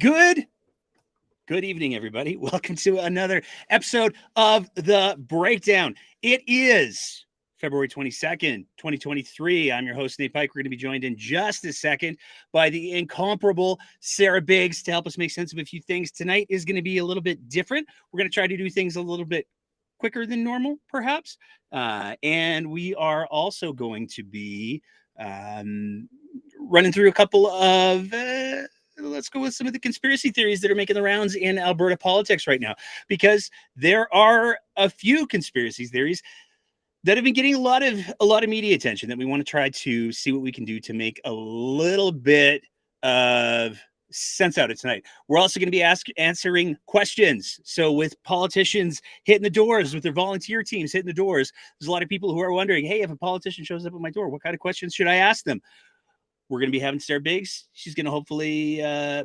Good evening, everybody. Welcome to another episode of The Breakdown. It is February 22nd, 2023. I'm your host, Nate Pike. We're going to be joined in just a second by the incomparable Sarah Biggs to help us make sense of a few things. Tonight is going to be a little bit different. We're going to try to do things a little bit quicker than normal, perhaps. And we are also going to be running through a couple of... let's go with some of the conspiracy theories that are making the rounds in Alberta politics right now, because there are a few conspiracy theories that have been getting a lot of media attention that we want to try to see what we can do to make a little bit of sense out of tonight. We're also going to be answering questions. So with politicians hitting the doors, with their volunteer teams hitting the doors, there's a lot of people who are wondering, hey, if a politician shows up at my door, what kind of questions should I ask them? We're going to be having Sarah Biggs. She's going to hopefully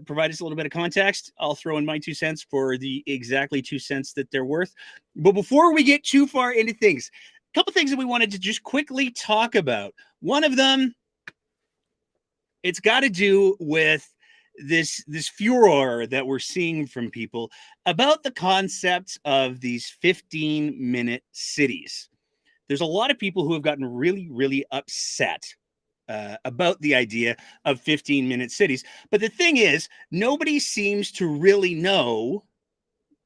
provide us a little bit of context. I'll throw in my 2 cents for the exactly 2 cents that they're worth. But before we get too far into things, a couple things that we wanted to just quickly talk about. One of them, it's got to do with this furor that we're seeing from people about the concept of these 15-minute cities. There's a lot of people who have gotten really, really upset about the idea of 15-minute cities. But the thing is, nobody seems to really know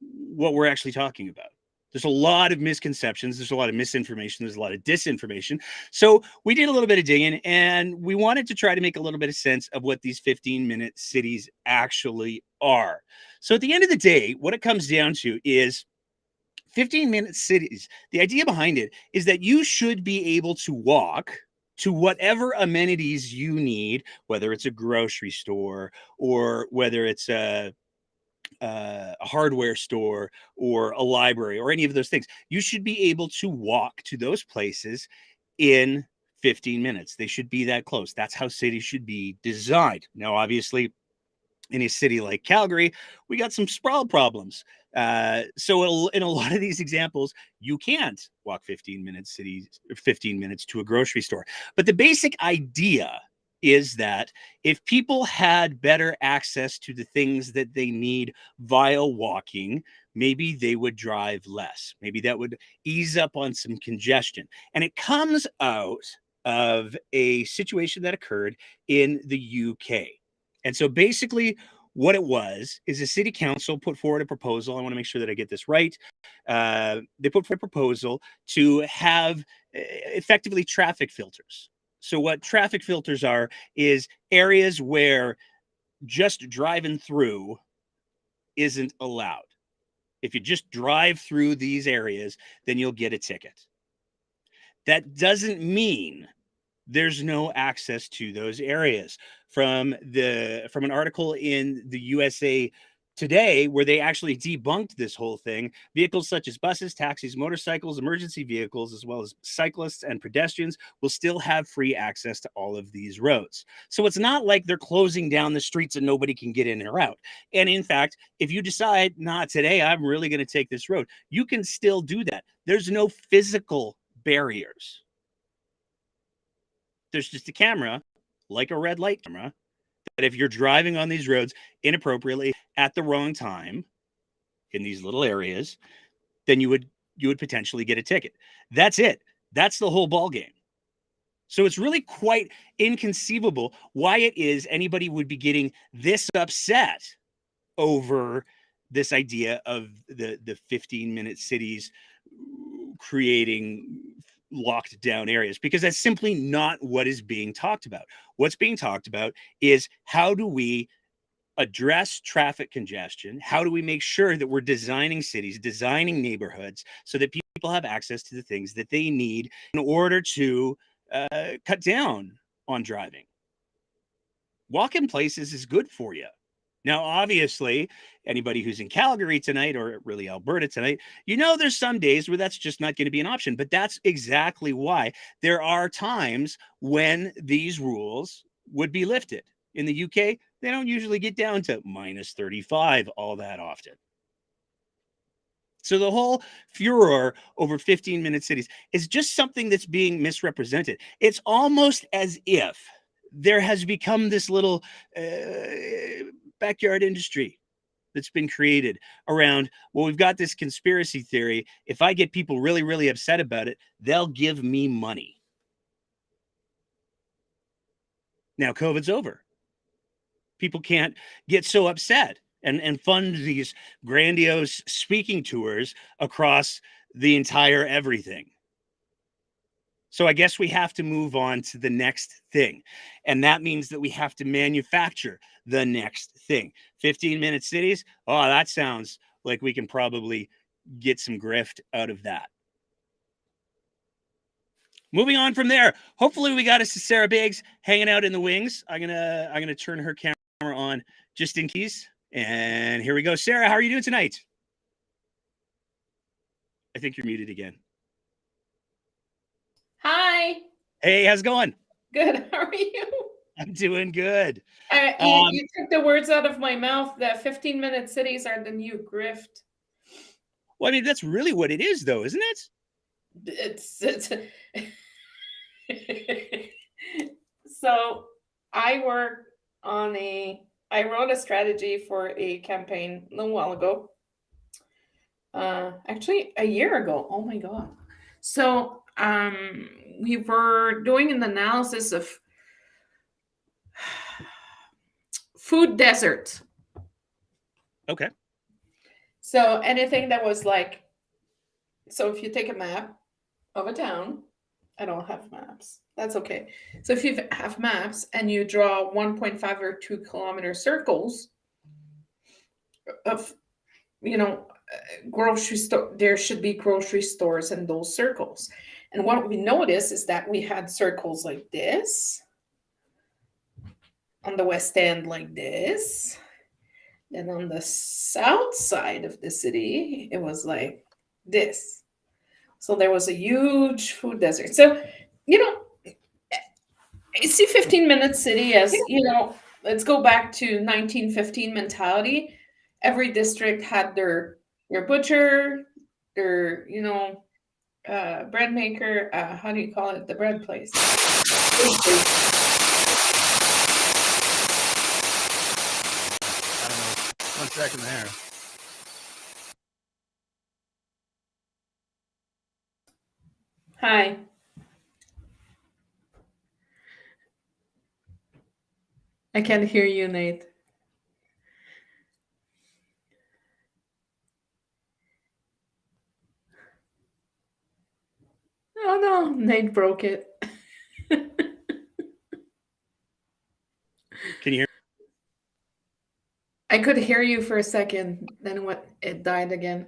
what we're actually talking about. There's a lot of misconceptions. There's a lot of misinformation. There's a lot of disinformation. So we did a little bit of digging, and we wanted to try to make a little bit of sense of what these 15-minute cities actually are. So at the end of the day, what it comes down to is 15-minute cities. The idea behind it is that you should be able to walk to whatever amenities you need, whether it's a grocery store or whether it's a hardware store or a library or any of those things. You should be able to walk to those places in 15 minutes. They should be that close. That's how cities should be designed. Now, obviously, in a city like Calgary, we got some sprawl problems. So in a lot of these examples, you can't walk 15 minutes to a grocery store. But the basic idea is that if people had better access to the things that they need via walking, maybe they would drive less. Maybe that would ease up on some congestion. And it comes out of a situation that occurred in the UK. And so basically what it was is the city council put forward a proposal. I want to make sure that I get this right. They put forward a proposal to have effectively traffic filters. So what traffic filters are is areas where just driving through isn't allowed. If you just drive through these areas, then you'll get a ticket. That doesn't mean there's no access to those areas. From an article in the USA Today, where they actually debunked this whole thing, vehicles such as buses, taxis, motorcycles, emergency vehicles, as well as cyclists and pedestrians will still have free access to all of these roads. So it's not like they're closing down the streets and nobody can get in or out. And in fact, if you decide, not today, I'm really going to take this road, you can still do that. There's no physical barriers. There's just a camera, like a red light camera, that if you're driving on these roads inappropriately at the wrong time in these little areas, then you would potentially get a ticket. That's it. That's the whole ball game. So it's really quite inconceivable why it is anybody would be getting this upset over this idea of the 15-minute cities creating locked down areas, because that's simply not what is being talked about. What's being talked about is how do we address traffic congestion? How do we make sure that we're designing cities, designing neighborhoods so that people have access to the things that they need in order to cut down on driving? Walking places is good for you. Now, obviously, anybody who's in Calgary tonight, or really Alberta tonight, there's some days where that's just not going to be an option. But that's exactly why there are times when these rules would be lifted. In the UK, they don't usually get down to minus 35 all that often. So the whole furor over 15-minute cities is just something that's being misrepresented. It's almost as if there has become this little backyard industry that's been created around, well, we've got this conspiracy theory. If I get people really, really upset about it, they'll give me money. Now COVID's over. People can't get so upset and fund these grandiose speaking tours across the entire everything. So I guess we have to move on to the next thing. And that means that we have to manufacture the next thing. 15-minute cities. Oh, that sounds like we can probably get some grift out of that. Moving on from there, hopefully we got us to Sarah Biggs hanging out in the wings. I'm gonna turn her camera on just in case. And here we go. Sarah, how are you doing tonight? I think you're muted again. Hi. Hey, how's it going? Good. How are you? I'm doing good. You took the words out of my mouth. That 15-minute cities are the new grift. Well, I mean, that's really what it is, though, isn't it? It's So I wrote a strategy for a campaign a little while ago. Actually a year ago. Oh my God. So we were doing an analysis of food desert. Okay. So anything that was like, so if you take a map of a town, I don't have maps. That's okay. So if you have maps and you draw 1.5 or 2 kilometer circles of, grocery store, there should be grocery stores in those circles. And what we noticed is that we had circles like this, on the west end like this. Then on the south side of the city, it was like this. So there was a huge food desert. So, I see 15-minute city as, let's go back to 1915 mentality. Every district had their butcher, their, bread maker, how do you call it? The bread place. I don't know. 1 second there. Hi. I can't hear you, Nate. Oh no, Nate broke it. Can you hear? I could hear you for a second, then it died again.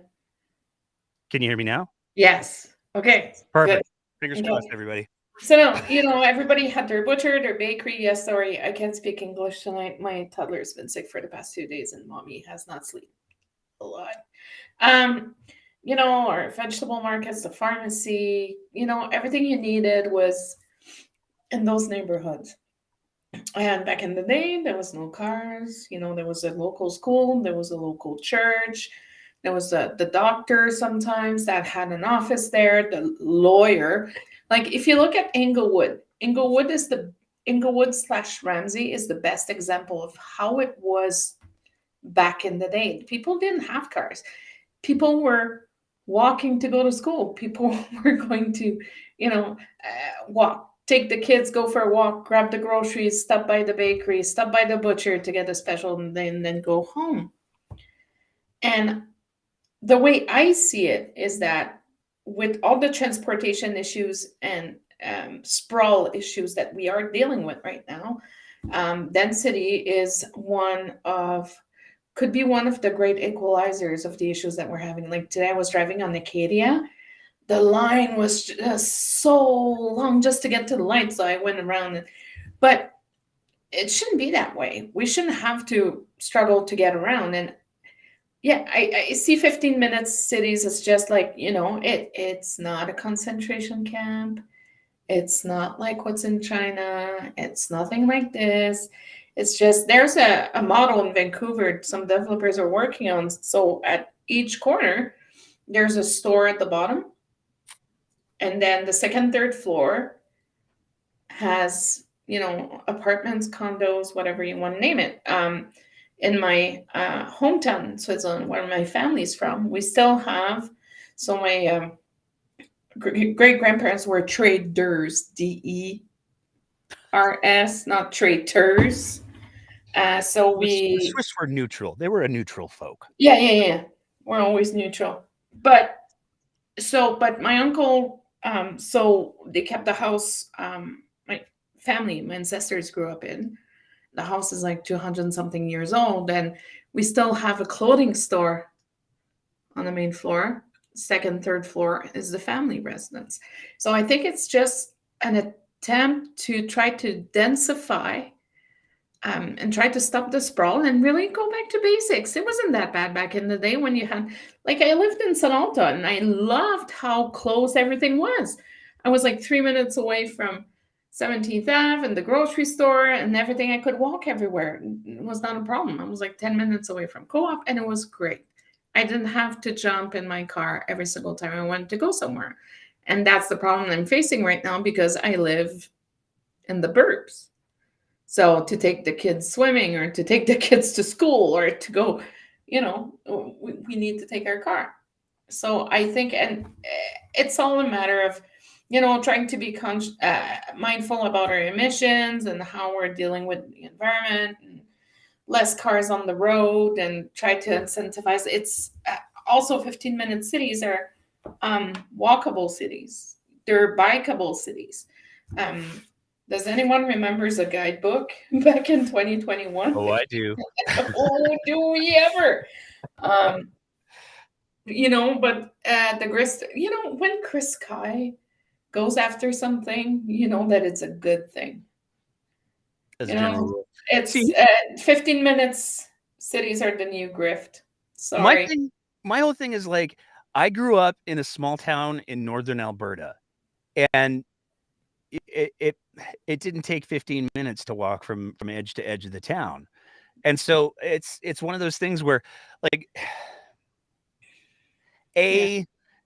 Can you hear me now? Yes. Okay. Perfect. Good. Fingers crossed, everybody. So, everybody had their butcher, their bakery. Yes, sorry, I can't speak English tonight. My toddler's been sick for the past 2 days, and mommy has not slept a lot. Our vegetable markets, the pharmacy, everything you needed was in those neighborhoods. And back in the day, there was no cars. There was a local school, there was a local church, there was the doctor sometimes that had an office there, the lawyer. Like if you look at Inglewood/Ramsey is the best example of how it was back in the day. People didn't have cars. People were walking to go to school. People were going to, walk. Take the kids, go for a walk, grab the groceries, stop by the bakery, stop by the butcher to get a special, and then go home. And the way I see it is that with all the transportation issues and sprawl issues that we are dealing with right now, density could be one of the great equalizers of the issues that we're having. Like today I was driving on Acadia. The line was just so long just to get to the light. So I went around. But it shouldn't be that way. We shouldn't have to struggle to get around. And yeah, I see 15-minute cities as just like, it's not a concentration camp. It's not like what's in China. It's nothing like this. It's just there's a model in Vancouver some developers are working on. So at each corner, there's a store at the bottom. And then the second, third floor has, apartments, condos, whatever you want to name it. in my hometown, Switzerland, where my family's from, we still have. So my great grandparents were traders, DERS, not traitors. So The we, Swiss were neutral. They were a neutral folk. yeah. We're always neutral. But my uncle, so they kept the house. My family, my ancestors grew up in. The house is like 200 and something years old, and we still have a clothing store on the main floor. Second, third floor is the family residence. So I think it's just an attempt to try to densify, and try to stop the sprawl and really go back to basics. It wasn't that bad back in the day when you had, like, I lived in Soleil and I loved how close everything was. I was like 3 minutes away from 17th Ave and the grocery store and everything. I could walk everywhere. It was not a problem. I was like 10 minutes away from co-op, and it was great. I didn't have to jump in my car every single time I wanted to go somewhere. And that's the problem I'm facing right now because I live in the burbs. So to take the kids swimming or to take the kids to school or to go, we need to take our car. So I think, and it's all a matter of, trying to be mindful about our emissions and how we're dealing with the environment, and less cars on the road, and try to incentivize. It's also 15-minute cities are walkable cities. They're bikeable cities. Does anyone remembers a guidebook back in 2021? Oh, I do. Oh, do we ever? But the grist, when Chris Kai goes after something, you know that it's a good thing. As a general rule. It's See, 15 minutes. Cities are the new grift. my Sorry. whole thing is like, I grew up in a small town in northern Alberta, and it didn't take 15 minutes to walk from edge to edge of the town. And so it's one of those things where, like,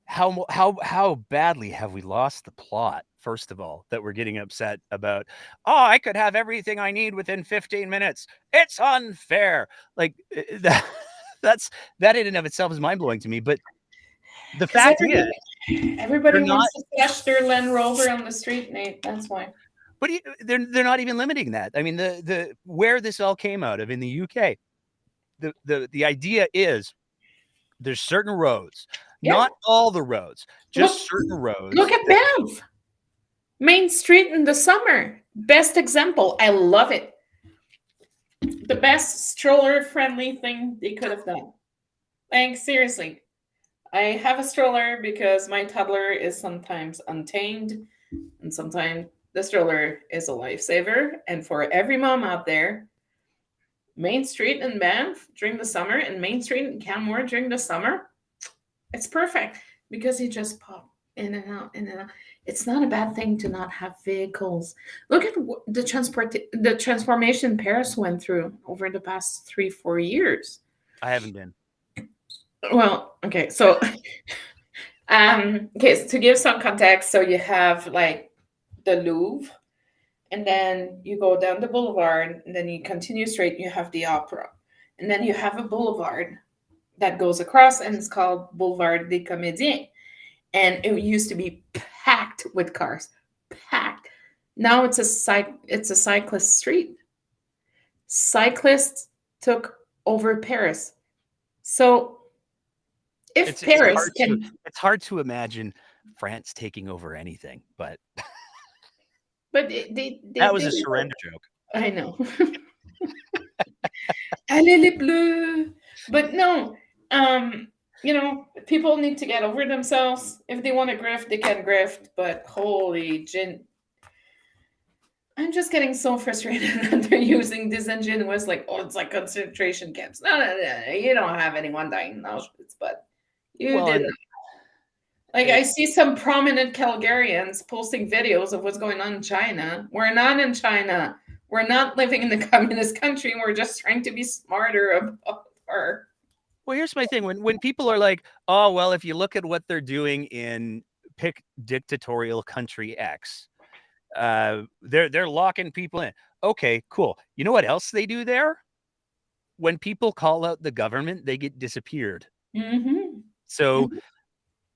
how badly have we lost the plot, first of all, that we're getting upset about? Oh, I could have everything I need within 15 minutes. It's unfair. Like, that in and of itself is mind-blowing to me. But the fact is, everybody they're not, wants to flash their Land Rover on the street, Nate. That's why. but they're not even limiting that. I mean, the where this all came out of in the UK, the idea is there's certain roads, not all the roads, just certain roads. Look at Banff. Main Street in the summer. Best example. I love it. The best stroller-friendly thing they could have done. Like, seriously. I have a stroller because my toddler is sometimes untamed, and sometimes the stroller is a lifesaver. And for every mom out there, Main Street in Banff during the summer and Main Street in Canmore during the summer, it's perfect because you just pop in and out, in and out. It's not a bad thing to not have vehicles. Look at the transformation Paris went through over the past 3-4 years. I haven't been. Well, okay, so okay, so to give some context, so you have like the Louvre, and then you go down the boulevard, and then you continue straight, you have the opera, and then you have a boulevard that goes across, and it's called Boulevard des Comédiens, and it used to be packed with cars, packed. Now it's a cyclist street. Cyclists took over Paris. So if Paris can, it's hard to imagine France taking over anything, but they that was a surrender joke. I know. Allez les bleus. But no, people need to get over themselves. If they want to grift, they can grift. But holy gin, I'm just getting so frustrated that they're using disingenuous, like, oh, it's like concentration camps. No, you don't have anyone dying in Auschwitz, but you didn't. Like, I see some prominent Calgarians posting videos of what's going on in China. We're not in China. We're not living in the communist country. We're just trying to be smarter about our. Well, here's my thing. When people are like, oh, well, if you look at what they're doing in pick dictatorial country X, they're locking people in. Okay, cool. You know what else they do there? when people call out the government, they get disappeared. Mm-hmm. So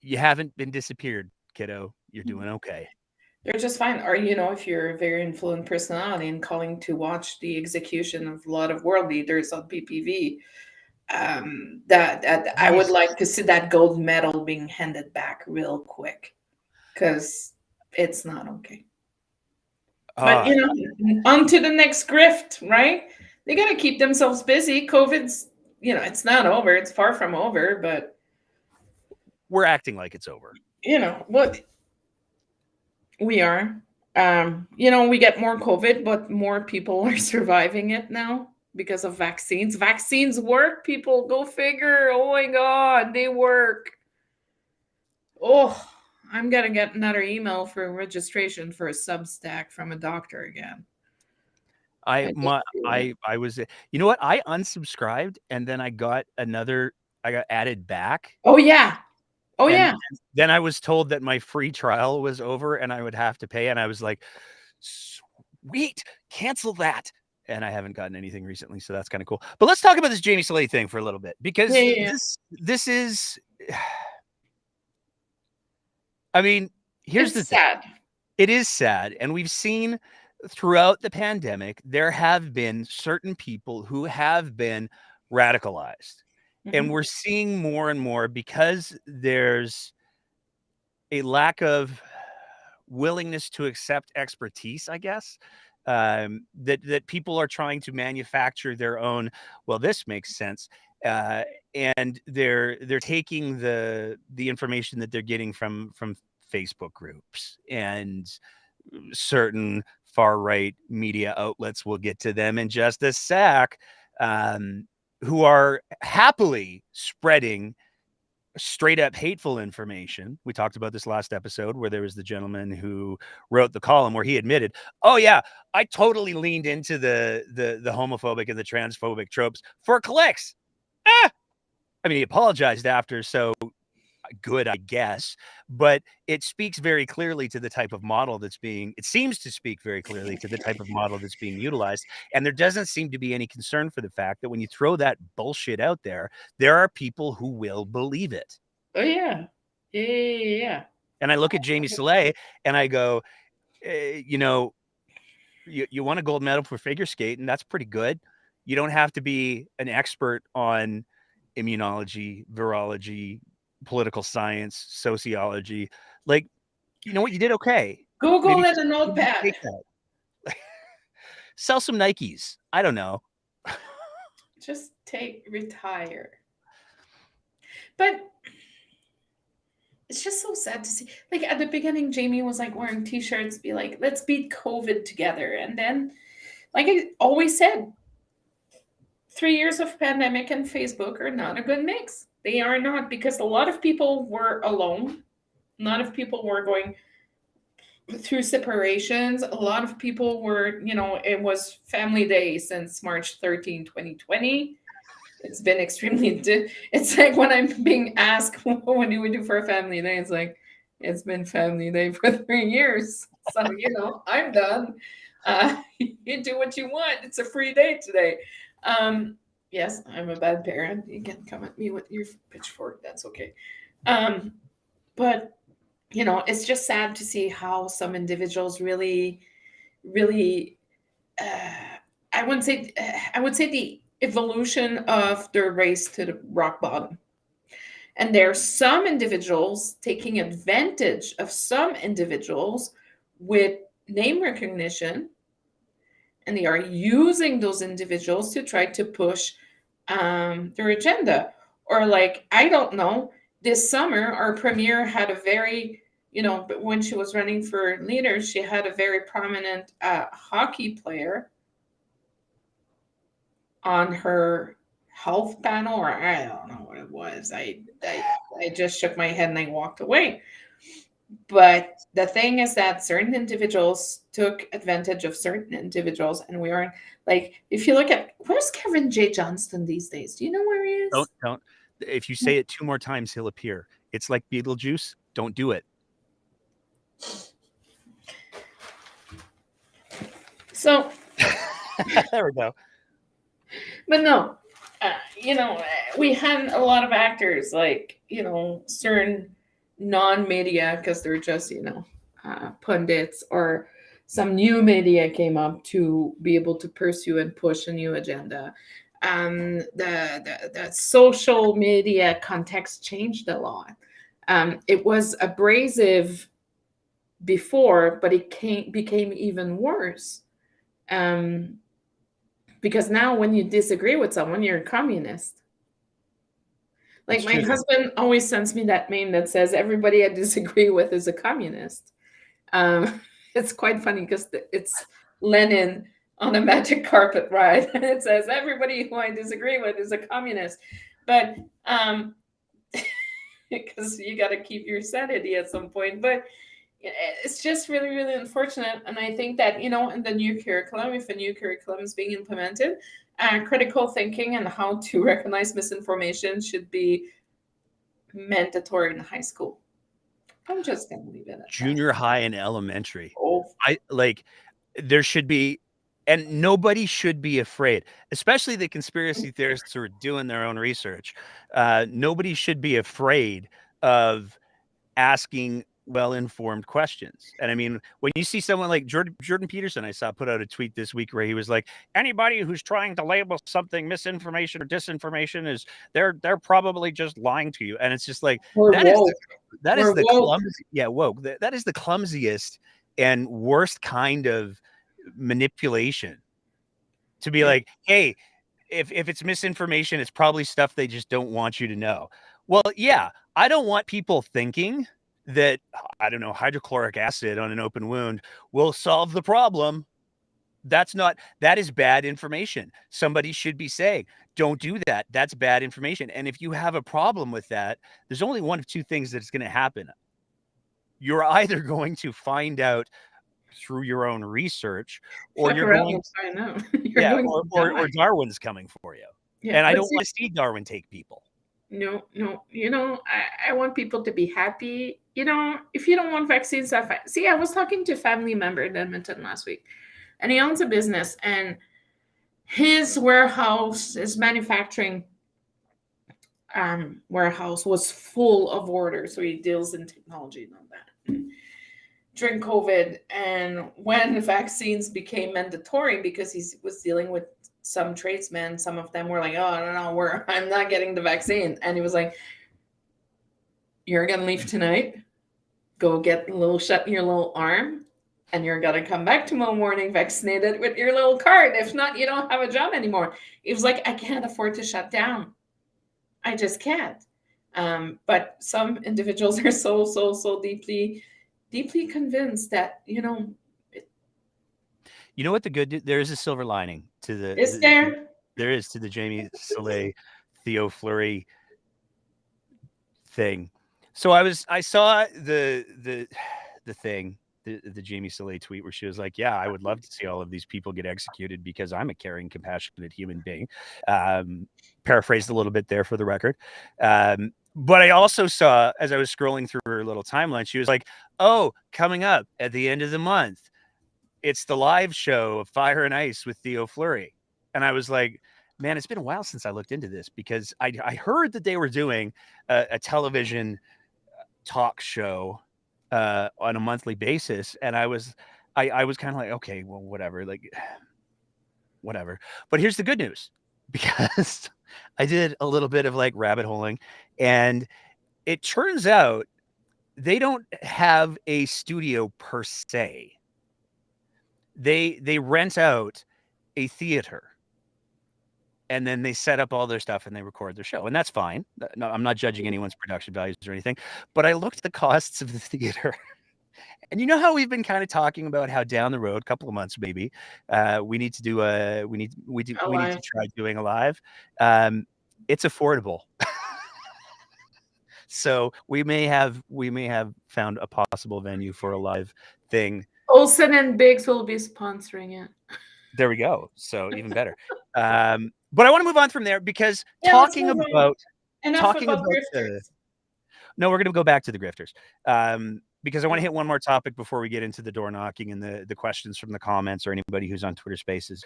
you haven't been disappeared, kiddo. You're doing okay. They're just fine. Or, if you're a very influent personality and calling to watch the execution of a lot of world leaders on PPV, that I would Jesus. like to see that gold medal being handed back real quick, because it's not okay. But, Uh, on to the next grift, right? They got to keep themselves busy. COVID's, it's not over. It's far from over, but, we're acting like it's over. what we are. We get more COVID, but more people are surviving it now because of vaccines. Vaccines work, people. Go figure. Oh my God, they work. Oh, I'm gonna get another email for registration for a Substack from a doctor again. I just feel it. I was, you know what? I unsubscribed and then I got added back. Oh yeah. Oh And yeah. then I was told that my free trial was over and I would have to pay. And I was like, sweet, cancel that. And I haven't gotten anything recently. So that's kind of cool. But let's talk about this Jamie Soleil thing for a little bit, because Yeah. this is, I mean, here's the It's thing. sad. It is sad. And we've seen throughout the pandemic, there have been certain people who have been radicalized. And Mhm. we're seeing more and more, because there's a lack of willingness to accept expertise, I guess. That people are trying to manufacture their own. Well, this makes sense, and they're taking the information that they're getting from Facebook groups and certain far right media outlets. We'll get to them in just a sec. Who are happily spreading straight up hateful information. We talked about this last episode where there was the gentleman who wrote the column where he admitted, "Oh yeah, I totally leaned into the homophobic and the transphobic tropes for clicks." Ah! I mean, he apologized after, so good, I guess, but it speaks very clearly to the type of model it seems to speak very clearly to the type of model that's being utilized. And there doesn't seem to be any concern for the fact that when you throw that bullshit out there, there are people who will believe it. Oh yeah. Yeah. And I look at Jamie Soleil and I go, you want a gold medal for figure skating. That's pretty good. You don't have to be an expert on immunology, virology, political science, sociology. Like, you know what? You did okay. Google Maybe and a take notepad. that. Sell some Nikes. I don't know. Just retire. But it's just so sad to see. Like at the beginning, Jamie was like wearing t-shirts, be like, let's beat COVID together. And then, like I always said, 3 years of pandemic and Facebook are not a good mix. They are not, because a lot of people were alone. A lot of people were going through separations. A lot of people were, it was family day since March 13, 2020. It's been extremely it's like when I'm being asked what do we do for a family day, it's like it's been family day for 3 years, so I'm done. You do what you want. It's a free day today. Yes, I'm a bad parent. You can come at me with your pitchfork, that's okay. But it's just sad to see how some individuals really, really, uh, I would say the evolution of their race to the rock bottom. And there are some individuals taking advantage of some individuals with name recognition, and they are using those individuals to try to push their agenda. Or, like, I don't know, this summer, our premier had a very, but when she was running for leader, she had a very prominent hockey player on her health panel, or I don't know what it was. I just shook my head and I walked away. But the thing is that certain individuals took advantage of certain individuals, and we aren't, like, if you look at, where's Kevin J. Johnston these days? Do you know where he is? Don't. If you say it 2 more times, he'll appear. It's like Beetlejuice. Don't do it. So there we go. but no, we had a lot of actors, like, certain non-media, because they're just, pundits, or some new media came up to be able to pursue and push a new agenda. The social media context changed a lot. It was abrasive before, but it became even worse. Um, because now when you disagree with someone, you're a communist. Like, It's my true, though. husband always sends me that meme that says everybody I disagree with is a communist. It's quite funny because it's Lenin on a magic carpet ride, and it says everybody who I disagree with is a communist. But because you got to keep your sanity at some point. But it's just really, really unfortunate. And I think that, in the new curriculum, if a new curriculum is being implemented, critical thinking and how to recognize misinformation should be mandatory in high school. I'm just going to leave it at Junior high and elementary. that. There should be, and nobody should be afraid, especially the conspiracy theorists who are doing their own research. Nobody should be afraid of asking well-informed questions. And I mean, when you see someone like Jordan Peterson, I saw put out a tweet this week where he was like, anybody who's trying to label something misinformation or disinformation is they're probably just lying to you. And it's just like, We're that is woke. that is We're the woke. clumsy, woke. That is the clumsiest and worst kind of manipulation, to be Yeah. like, hey, if it's misinformation, it's probably stuff they just don't want you to know. Well, yeah, I don't want people thinking that, I don't know, hydrochloric acid on an open wound will solve the problem. That is bad information. Somebody should be saying, don't do that. That's bad information. And if you have a problem with that, there's only one of two things that's going to happen. You're either going to find out through your own research, or Fuck you're around going, and find out. You're going to or die. Darwin's coming for you. Yeah, And I but don't see, want to see Darwin take people. no. I want people to be happy. If you don't want vaccines, that's fine. See, I was talking to a family member in Edmonton last week, and he owns a business, and his warehouse, his manufacturing warehouse, was full of orders. So he deals in technology and all that. During COVID, and when vaccines became mandatory, because he was dealing with some tradesmen, some of them were like, "Oh, no, I'm not getting the vaccine," and he was like, "You're gonna leave tonight, go get a little shot in your little arm, and you're gonna come back tomorrow morning vaccinated with your little card. If not, you don't have a job anymore." He was like, "I can't afford to shut down. I just can't." But some individuals are so deeply convinced that, You know what there is a silver lining to is there? there is to the Jamie Soleil, Theo Flurry thing. So I saw the thing, the Jamie Soleil tweet where she was like, yeah, I would love to see all of these people get executed because I'm a caring, compassionate human being. Paraphrased a little bit there for the record. But I also saw, as I was scrolling through her little timeline, she was like, oh, coming up at the end of the month, it's the live show of Fire and Ice with Theo Flurry. And I was like, man, it's been a while since I looked into this, because I heard that they were doing a television talk show on a monthly basis. And I was kind of like, okay, well, whatever, like, whatever. But here's the good news, because I did a little bit of like rabbit holing, and it turns out they don't have a studio per se. They rent out a theater, and then they set up all their stuff and they record their show, and that's fine. No, I'm not judging anyone's production values or anything, but I looked at the costs of the theater. And you know how we've been kind of talking about how down the road, couple of months maybe, we need to do we need to try doing a live. It's affordable. So we may have found a possible venue for a live thing. Olsen and Biggs will be sponsoring it. There we go. So even better. But I want to move on from there, because Yeah, talking enough about grifters. no, we're going to go back to the grifters. because I want to hit one more topic before we get into the door knocking and the questions from the comments or anybody who's on Twitter Spaces.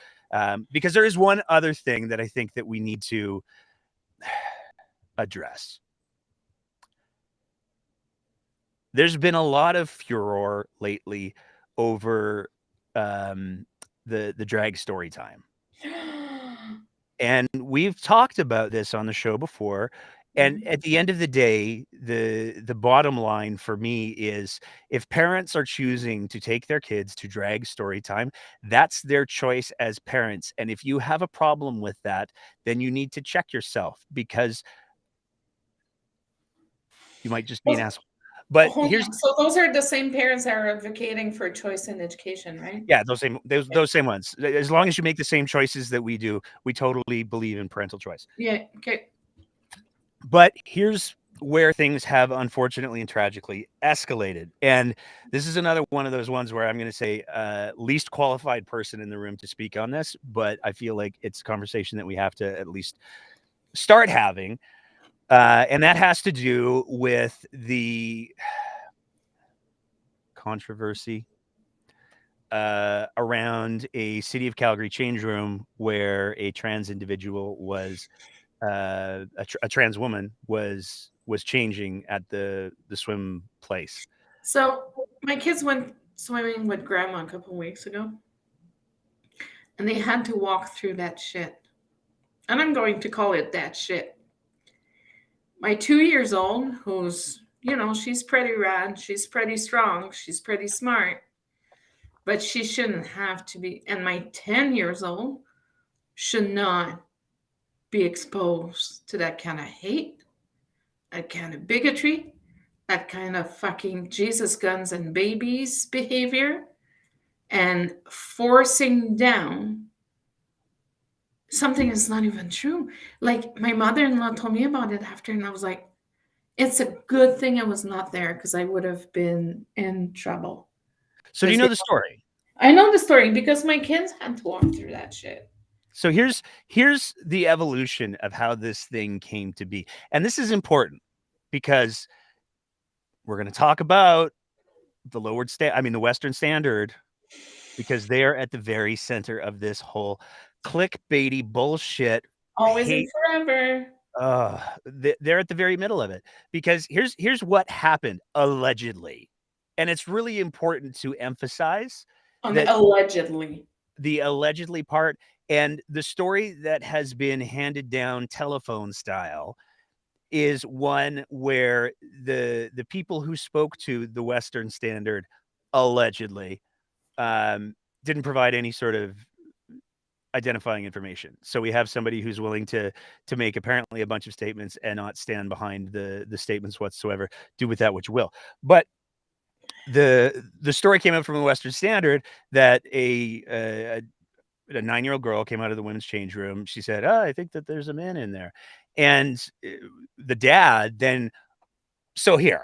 Because there is one other thing that I think that we need to address. There's been a lot of furor lately over the drag story time. And we've talked about this on the show before. And at the end of the day, the bottom line for me is if parents are choosing to take their kids to drag story time, that's their choice as parents. And if you have a problem with that, then you need to check yourself, because you might just be an asshole. But here's so those are the same parents that are advocating for choice in education, right? Yeah, those same ones. As long as you make the same choices that we do, we totally believe in parental choice. Yeah. Okay. But here's where things have unfortunately and tragically escalated. And this is another one of those ones where I'm going to say least qualified person in the room to speak on this, but I feel like it's a conversation that we have to at least start having. And that has to do with the controversy around a City of Calgary change room where a trans individual was a trans woman was changing at the swim place. So my kids went swimming with grandma a couple weeks ago, and they had to walk through that shit. And I'm going to call it that shit. My 2 years old, who's, she's pretty rad, she's pretty strong, she's pretty smart, but she shouldn't have to be. And my 10 years old should not be exposed to that kind of hate, that kind of bigotry, that kind of fucking Jesus guns and babies behavior, and forcing down something that's not even true. Like, my mother-in-law told me about it after, and I was like, it's a good thing I was not there, because I would have been in trouble. So do you know the story? I know the story because my kids had to walk through that shit. So here's the evolution of how this thing came to be. And this is important because we're going to talk about the the Western Standard, because they are at the very center of this whole clickbaity bullshit. Always and forever. They're at the very middle of it, because here's what happened allegedly. And it's really important to emphasize on the allegedly part. And the story that has been handed down telephone style is one where the people who spoke to the Western Standard allegedly didn't provide any sort of identifying information. So we have somebody who's willing to make apparently a bunch of statements and not stand behind the statements whatsoever. Do with that what you will. But the story came out from the Western Standard that a 9-year-old girl came out of the women's change room. She said, I think that there's a man in there. And the dad then, so here's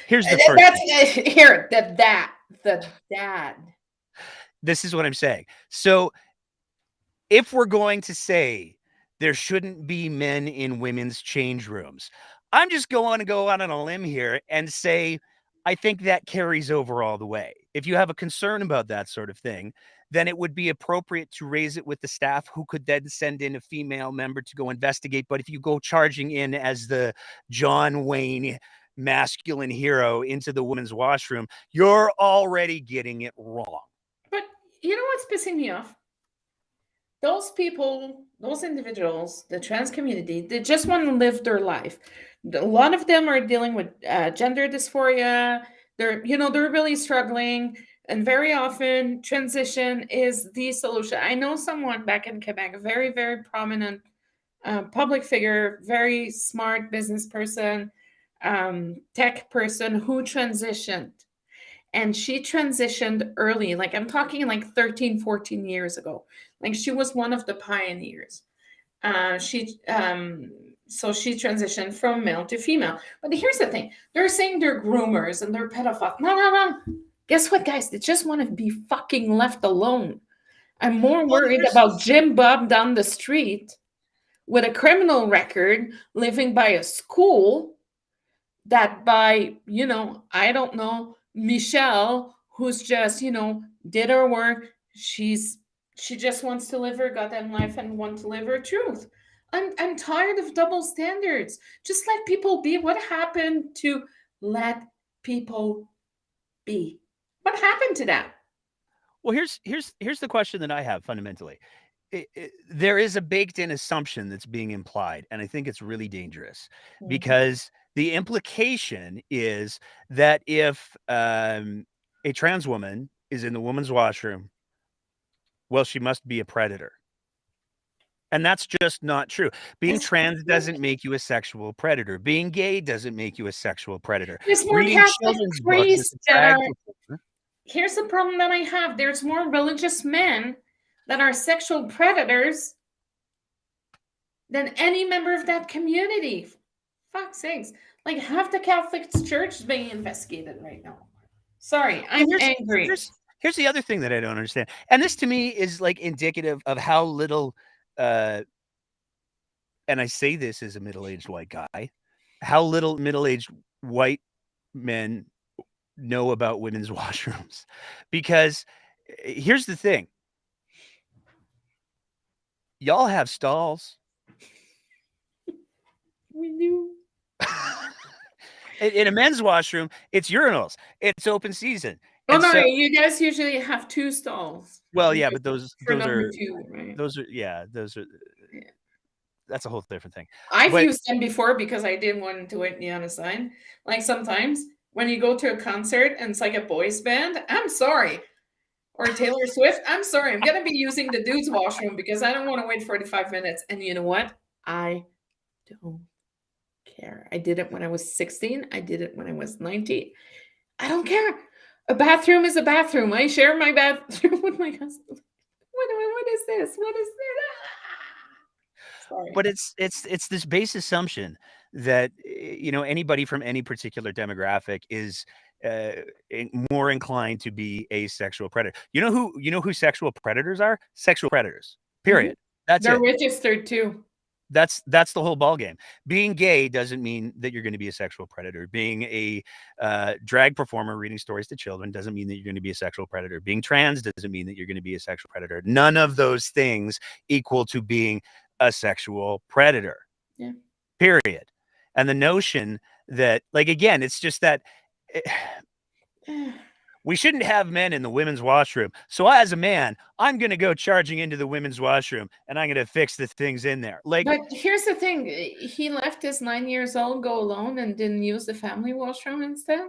the first. The dad. This is what I'm saying. So if we're going to say there shouldn't be men in women's change rooms, I'm just going to go out on a limb here and say, I think that carries over all the way. If you have a concern about that sort of thing, then it would be appropriate to raise it with the staff, who could then send in a female member to go investigate. But if you go charging in as the John Wayne masculine hero into the women's washroom, you're already getting it wrong. But you know what's pissing me off? Those people, those individuals, the trans community, they just want to live their life. A lot of them are dealing with gender dysphoria. They're really struggling. And very often transition is the solution. I know someone back in Quebec, a very, very prominent public figure, very smart business person, tech person, who transitioned. And she transitioned early. Like, I'm talking like 13, 14 years ago. Like, she was one of the pioneers. So she transitioned from male to female. But here's the thing. They're saying they're groomers and they're pedophiles. No. Guess what, guys? They just want to be fucking left alone. I'm more worried about Jim Bob down the street with a criminal record, living by a school, that by, I don't know, Michelle, who's just, did her work, she just wants to live her goddamn life and want to live her truth. I'm tired of double standards. Just let people be. What happened to let people be? What happened to that? Well, here's the question that I have fundamentally. There is a baked-in assumption that's being implied, and I think it's really dangerous because the implication is that if a trans woman is in the woman's washroom, well, she must be a predator. And that's just not true. Being trans doesn't make you a sexual predator. Being gay doesn't make you a sexual predator. There's more Reading Catholic children's books as priests a that drag are. performer. Here's the problem that I have. There's more religious men that are sexual predators than any member of that community. Fuck's sakes. Like, half the Catholic Church is being investigated right now. Sorry, I'm angry. Here's the other thing that I don't understand. And this to me is like indicative of how little, and I say this as a middle-aged white guy, how little middle-aged white men know about women's washrooms. Because here's the thing. Y'all have stalls. We do. In a men's washroom, it's urinals. It's open season. Oh And no, so, you guys usually have 2 stalls. well, yeah, but those For number are 2, right? those are that's a whole different thing. I've But used them before because I didn't want to wait me on a sign. Like sometimes when you go to a concert and it's like a boys band, I'm sorry. Or Taylor Swift, I'm sorry. I'm gonna be using the dude's washroom because I don't want to wait 45 minutes. And you know what? I don't care. I did it when I was 16. I did it when I was 19. I don't care. A bathroom is a bathroom. I share my bathroom with my husband. What is this? What is this? Sorry. but it's this base assumption that anybody from any particular demographic is more inclined to be a sexual predator. You know who sexual predators are? Sexual predators. Period. That's They're it. registered too. That's the whole ballgame. Being gay doesn't mean that you're going to be a sexual predator. Being a drag performer reading stories to children doesn't mean that you're going to be a sexual predator. Being trans doesn't mean that you're going to be a sexual predator. None of those things equal to being a sexual predator. Yeah. Period. And the notion that, like, again, it's just that we shouldn't have men in the women's washroom. So as a man, I'm going to go charging into the women's washroom and I'm going to fix the things in there. Like, But here's the thing. He left his 9 years old go alone and didn't use the family washroom instead.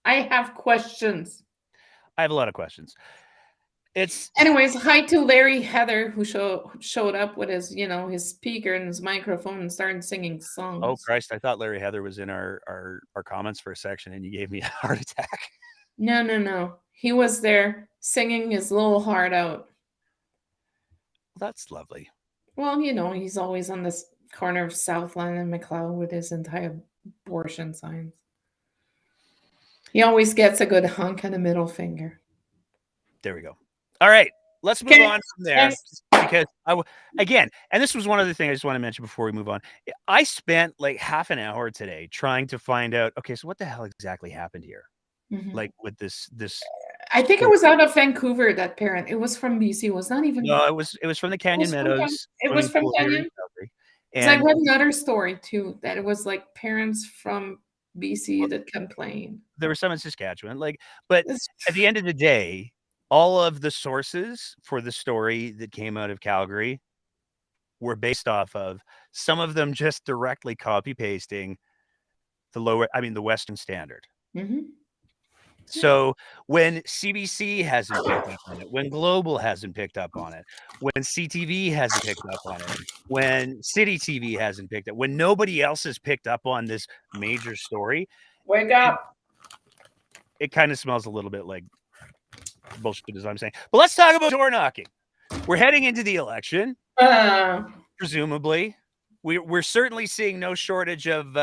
I have questions. I have a lot of questions. Anyways, hi to Larry Heather, who showed up with his, his speaker and his microphone and started singing songs. Oh Christ! I thought Larry Heather was in our comments for a section, and you gave me a heart attack. No. He was there singing his little heart out. Well, that's lovely. Well, he's always on this corner of Southland and McLeod with his anti-abortion signs. He always gets a good hunk and a middle finger. There we go. All right, let's move on from there. Because again, and this was one other thing I just want to mention before we move on. I spent like half an hour today trying to find out, okay, so what the hell exactly happened here? Mm-hmm. Like with this. I think it was out of Vancouver, that parent. It was from BC. It was not even. No, it was from the Canyon Meadows. It was from Canyon. And I read another story too, that it was like parents from BC that complained. There were some in Saskatchewan, but at the end of the day, all of the sources for the story that came out of Calgary were based off of, some of them just directly copy pasting the Western Standard. Mm-hmm. So when CBC hasn't picked up on it, when Global hasn't picked up on it, when CTV hasn't picked up on it, when City TV hasn't picked up, when nobody else has picked up on this major story, wake up. It kind of smells a little bit like bullshit, as I'm saying. But let's talk about door knocking. We're heading into the election, presumably. We're certainly seeing no shortage of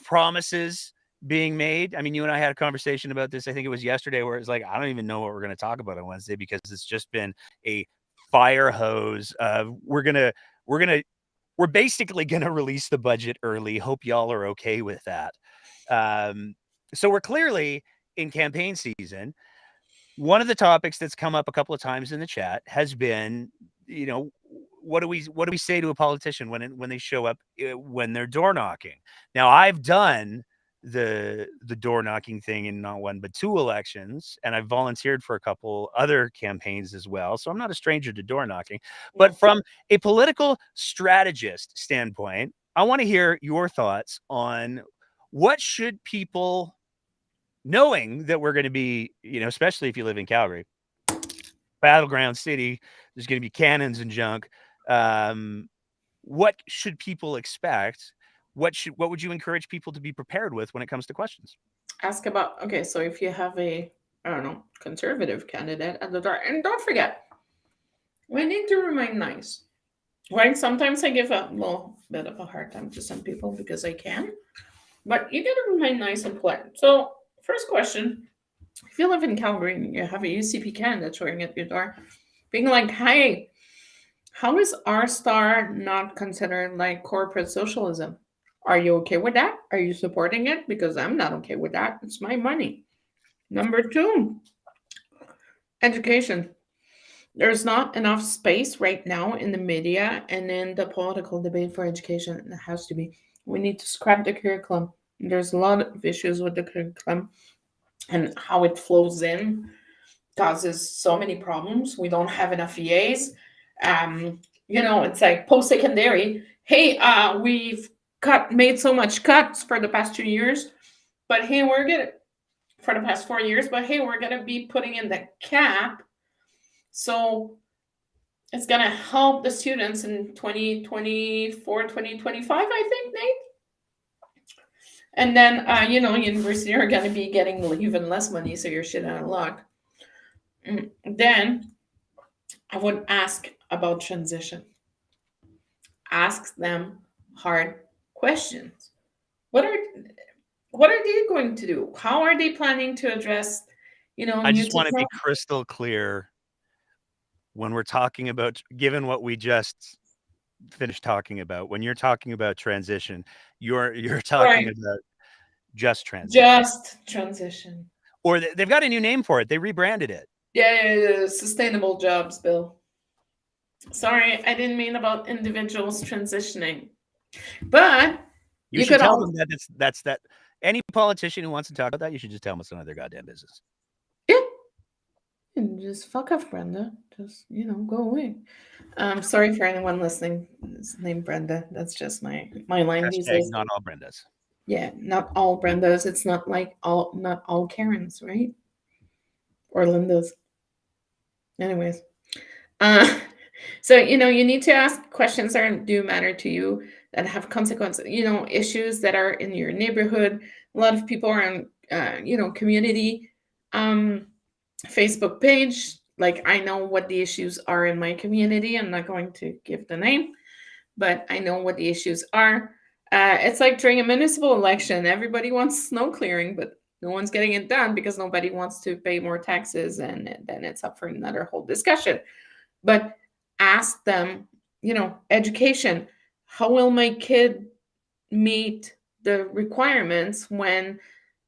promises being made. I mean, you and I had a conversation about this. I think it was yesterday, where it's like, I don't even know what we're going to talk about on Wednesday, because it's just been a fire hose. We're gonna we're basically going to release the budget early. Hope y'all are okay with that. So we're clearly in campaign season. One of the topics that's come up a couple of times in the chat has been, what do we say to a politician when they show up, when they're door knocking? Now, I've done the door knocking thing in not one but two elections, and I've volunteered for a couple other campaigns as well, so I'm not a stranger to door knocking. But from a political strategist standpoint, I want to hear your thoughts on what should people, knowing that we're going to be, especially if you live in Calgary, battleground city, there's going to be cannons and junk. What should people expect? What would you encourage people to be prepared with when it comes to questions? Ask about, okay, so if you have a, I don't know, conservative candidate at the door, and don't forget, we need to remain nice. Right? Sometimes I give a little bit of a hard time to some people because I can, but you gotta remain nice and polite. So, first question, if you live in Calgary and you have a UCP candidate showing at your door, being like, hey, how is our star not considered like corporate socialism? Are you okay with that? Are you supporting it? Because I'm not okay with that. It's my money. Number two, education. There's not enough space right now in the media and in the political debate for education. It has to be. We need to scrap the curriculum. There's a lot of issues with the curriculum and how it flows in causes so many problems. We don't have enough EAs. It's like post-secondary. Hey, we've made so much cuts for the past 2 years, but hey, we're gonna for the past 4 years, but hey, we're gonna be putting in the cap, so it's gonna help the students in 2024, 2025, I think, Nate. And then university are gonna be getting even less money, so you're shit out of luck. Then I would ask about transition. Ask them hard questions. What are they going to do? How are they planning to address, I just want to be crystal clear when we're talking about, given what we just finished talking about, when you're talking about transition, you're talking about just transition. Just transition. Or they've got a new name for it. They rebranded it. Yeah, sustainable jobs bill. Sorry, I didn't mean about individuals transitioning. But you should tell them that that's any politician who wants to talk about that, you should just tell them it's none of their goddamn business. Yeah. And just fuck off, Brenda. Just, go away. Sorry for anyone listening. It's named Brenda. That's just my line these days. Not all Brendas. Yeah, not all Brendas. It's not like not all Karens, right? Or Lindas. Anyways. So, you need to ask questions that do matter to you, that have consequences, issues that are in your neighborhood. A lot of people are on, community Facebook page. Like, I know what the issues are in my community. I'm not going to give the name, but I know what the issues are. It's like during a municipal election, everybody wants snow clearing, but no one's getting it done because nobody wants to pay more taxes, and then it's up for another whole discussion. But ask them, education. How will my kid meet the requirements when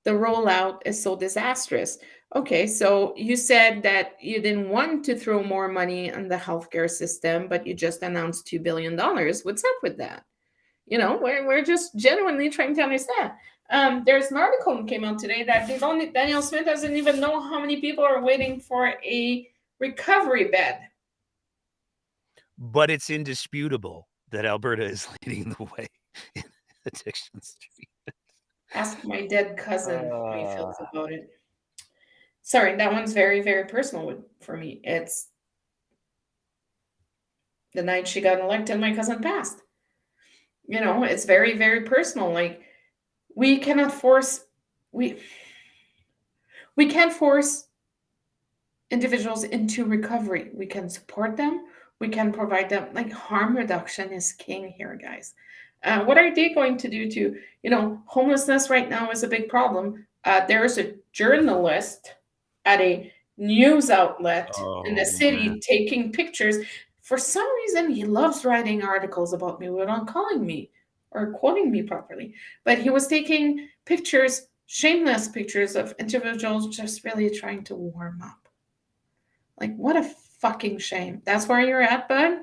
the rollout is so disastrous? Okay, so you said that you didn't want to throw more money on the healthcare system, but you just announced $2 billion. What's up with that? We're just genuinely trying to understand. There's an article that came out today that Daniel Smith doesn't even know how many people are waiting for a recovery bed. But it's indisputable that Alberta is leading the way in addiction street. Ask my dead cousin how he feels about it. Sorry, that one's very, very personal for me. It's the night she got elected, my cousin passed. It's very, very personal. Like, we cannot force, we can't force individuals into recovery. We can support them. We can provide them, like, harm reduction is king here, guys. What are they going to do to, homelessness right now is a big problem. There's a journalist at a news outlet in the city taking pictures. For some reason, he loves writing articles about me without calling me or quoting me properly. But he was taking pictures, shameless pictures of individuals just really trying to warm up. Like, what a fucking shame. That's where you're at, bud?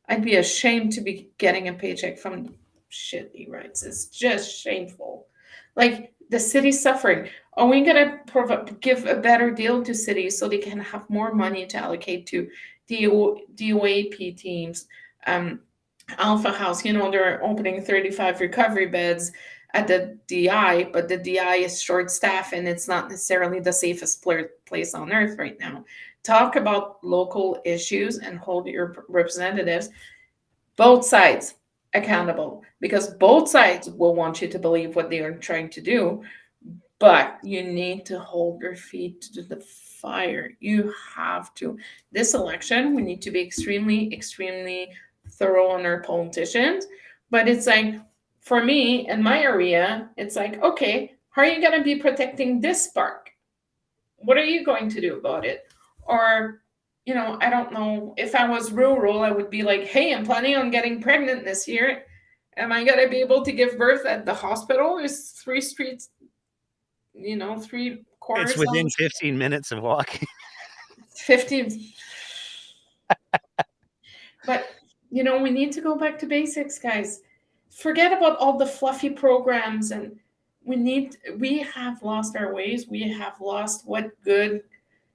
I'd be ashamed to be getting a paycheck from the shit he writes. It's just shameful. Like, the city's suffering. Are we going to give a better deal to cities so they can have more money to allocate to DOAP teams? Alpha House, they're opening 35 recovery beds at the DI, but the DI is short staffed and it's not necessarily the safest place on earth right now. Talk about local issues and hold your representatives, both sides, accountable, because both sides will want you to believe what they are trying to do, but you need to hold your feet to the fire. You have to. This election, we need to be extremely, extremely thorough on our politicians. But it's like, for me, in my area, it's like, okay, how are you going to be protecting this park? What are you going to do about it? Or, I don't know. If I was rural, I would be like, hey, I'm planning on getting pregnant this year. Am I going to be able to give birth at the hospital? There's 3 streets, 3 quarters. It's within 15 minutes of walking. 15. But, we need to go back to basics, guys. Forget about all the fluffy programs, and we have lost our ways. We have lost what good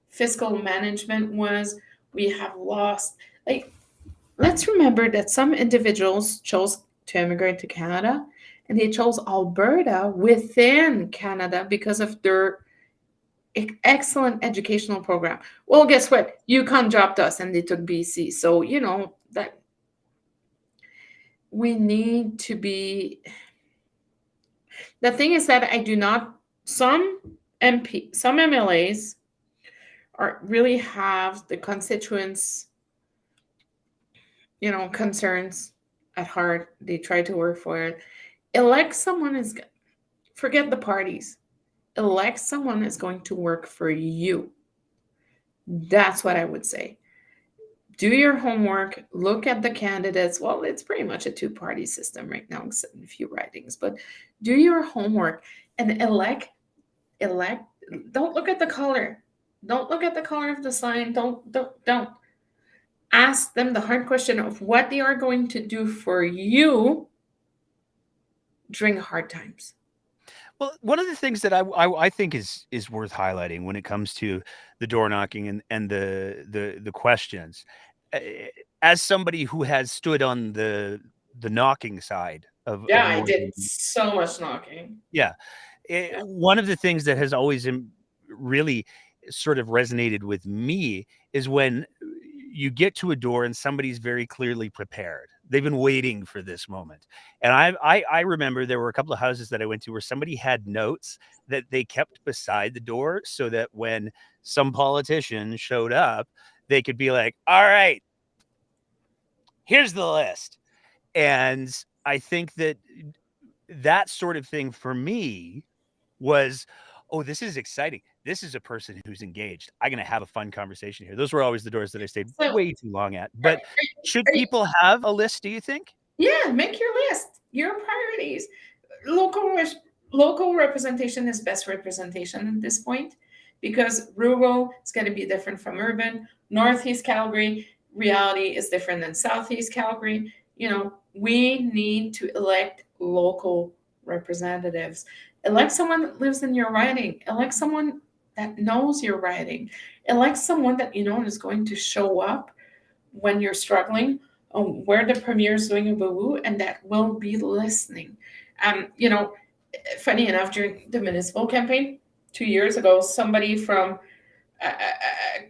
fiscal management was. We have lost, let's remember that some individuals chose to immigrate to Canada, and they chose Alberta within Canada because of their excellent educational program. Well, guess what? UConn dropped us and they took BC. So, that we need to be. The thing is that some MLAs really have the constituents, concerns at heart. They try to work for it. Elect someone forget the parties. Elect someone is going to work for you. That's what I would say. Do your homework, look at the candidates. Well, it's pretty much a 2-party system right now, except in a few ridings, but do your homework and elect. Don't look at the color. Don't look at the color of the sign. Don't ask them the hard question of what they are going to do for you during hard times. Well, one of the things that I think is worth highlighting when it comes to the door knocking and the questions, as somebody who has stood on the knocking side of I did so much knocking. Yeah. One of the things that has always really sort of resonated with me is when you get to a door and somebody's very clearly prepared. They've been waiting for this moment. And I remember there were a couple of houses that I went to where somebody had notes that they kept beside the door so that when some politician showed up, they could be like, all right, here's the list. And I think that sort of thing for me was, oh, this is exciting. This is a person who's engaged. I'm going to have a fun conversation here. Those were always the doors that I stayed way too long at. But should people have a list, do you think? Yeah, make your list. Your priorities. Local representation is best representation at this point, because rural is going to be different from urban. Northeast Calgary reality is different than Southeast Calgary. We need to elect local representatives. Elect someone that lives in your riding. Elect someone that knows your riding. Elect someone that is going to show up when you're struggling, where the premier is doing a boo-boo, and that will be listening. Funny enough, during the municipal campaign 2 years ago, somebody from a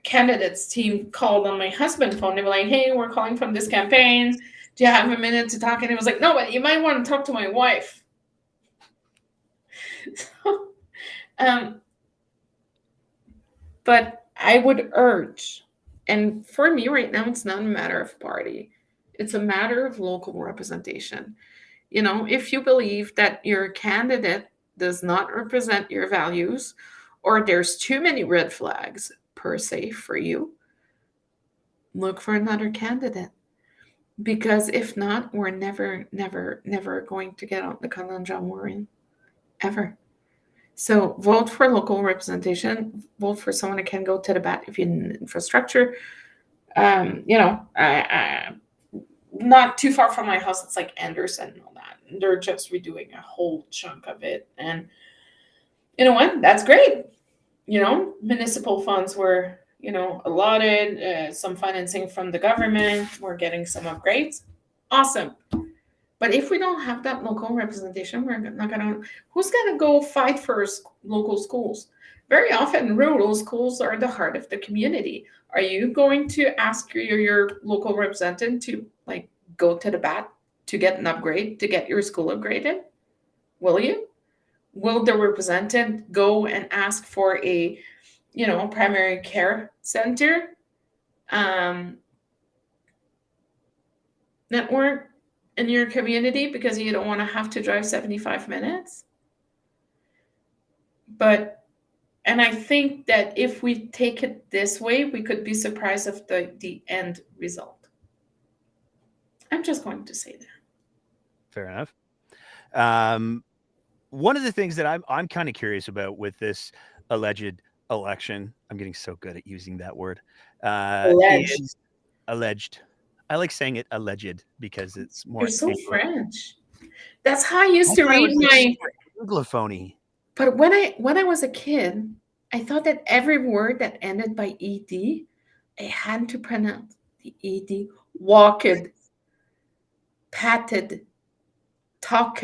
candidate's team called on my husband's phone. They were like, hey, we're calling from this campaign. Do you have a minute to talk? And he was like, no, but you might want to talk to my wife. But I would urge, and for me right now, it's not a matter of party. It's a matter of local representation. If you believe that your candidate does not represent your values, or there's too many red flags per se for you, look for another candidate. Because if not, we're never, never, never going to get out the conundrum we're in, ever. So vote for local representation. Vote for someone that can go to the bat if you need infrastructure. Not too far from my house, it's like Anderson and all that. And they're just redoing a whole chunk of it. And you know what? That's great. Municipal funds were, allotted, some financing from the government. We're getting some upgrades. Awesome. But if we don't have that local representation, we're not gonna. Who's gonna go fight for local schools? Very often, rural schools are the heart of the community. Are you going to ask your local representative to like go to the bat to get an upgrade to get your school upgraded? Will you? Will the representative go and ask for a, primary care center network in your community because you don't want to have to drive 75 minutes? And I think that if we take it this way, we could be surprised of the end result. I'm just going to say that. Fair enough. One of the things that I'm kind of curious about with this alleged election, I'm getting so good at using that word. Is alleged. I like saying it alleged because it's more. You're so French. That's how I used to read my Anglophony. But when I was a kid, I thought that every word that ended by ed, I had to pronounce the ed. Walked, patted, talked.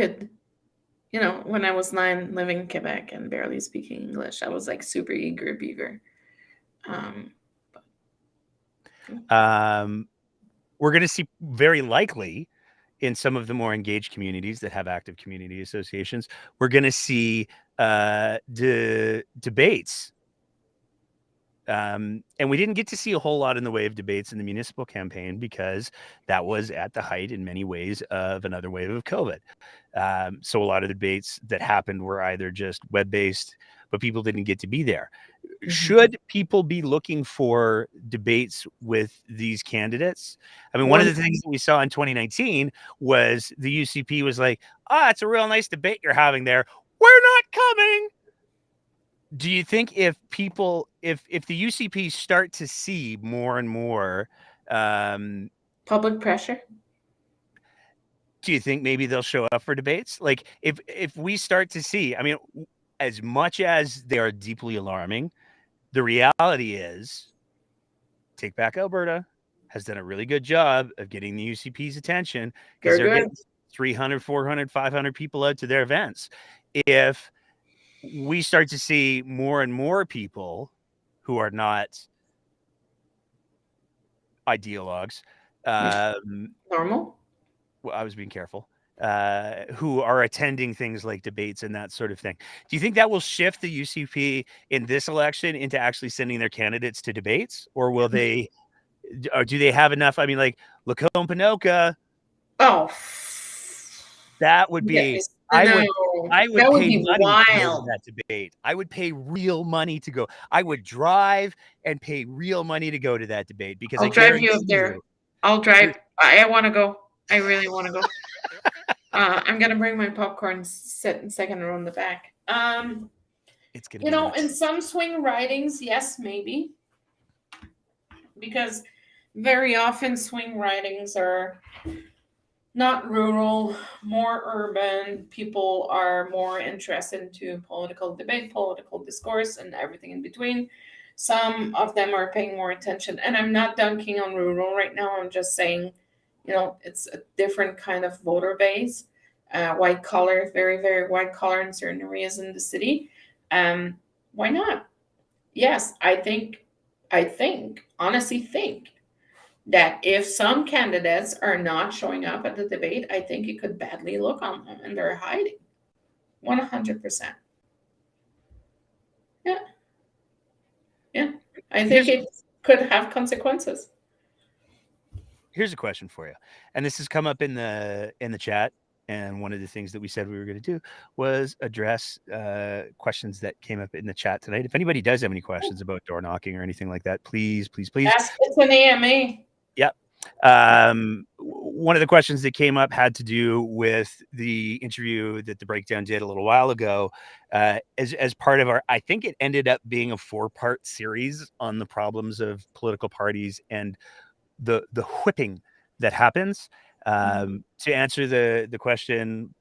When I was 9, living in Quebec and barely speaking English, I was like super eager beaver. We're going to see very likely in some of the more engaged communities that have active community associations, we're going to see debates. And we didn't get to see a whole lot in the way of debates in the municipal campaign because that was at the height in many ways of another wave of COVID. So a lot of the debates that happened were either just web-based, but people didn't get to be there. Mm-hmm. Should people be looking for debates with these candidates? I mean, one of the things that we saw in 2019 was the UCP was like, it's a real nice debate you're having there. We're not coming. Do you think if the UCP start to see more and more public pressure, do you think maybe they'll show up for debates? Like if we start to see, I mean, as much as they are deeply alarming, the reality is Take Back Alberta has done a really good job of getting the UCP's attention because they're getting 300, 400, 500 people out to their events. If we start to see more and more people who are not ideologues, normal. Well, I was being careful. Who are attending things like debates and that sort of thing. Do you think that will shift the UCP in this election into actually sending their candidates to debates, or will they? Or do they have enough? I mean, like Lacombe Pinoca. Oh, that would be. Yes. I would pay money wild. to go to that debate. I would pay real money to go. I would drive and pay real money to go to that debate because I'll drive you up there. I'll drive. I want to go. I really want to go. I'm gonna bring my popcorn, sit in second row in the back. It's gonna be in some swing ridings, yes, maybe, because very often swing ridings are not rural, more urban. People are more interested into political debate, political discourse, and everything in between. Some of them are paying more attention, and I'm not dunking on rural right now. I'm just saying, it's a different kind of voter base, white collar, very, very white collar in certain areas in the city. Why not? Yes, I honestly think that if some candidates are not showing up at the debate, I think it could badly look on them and they're hiding. 100%. Yeah. I think it could have consequences. Here's a question for you, and this has come up in the chat. And one of the things that we said we were going to do was address questions that came up in the chat tonight. If anybody does have any questions about door knocking or anything like that, please. It's an AMA. Yep. one of the questions that came up had to do with the interview that The Breakdown did a little while ago, as part of our, I think it ended up being a 4-part series on the problems of political parties and the whipping that happens. To answer the question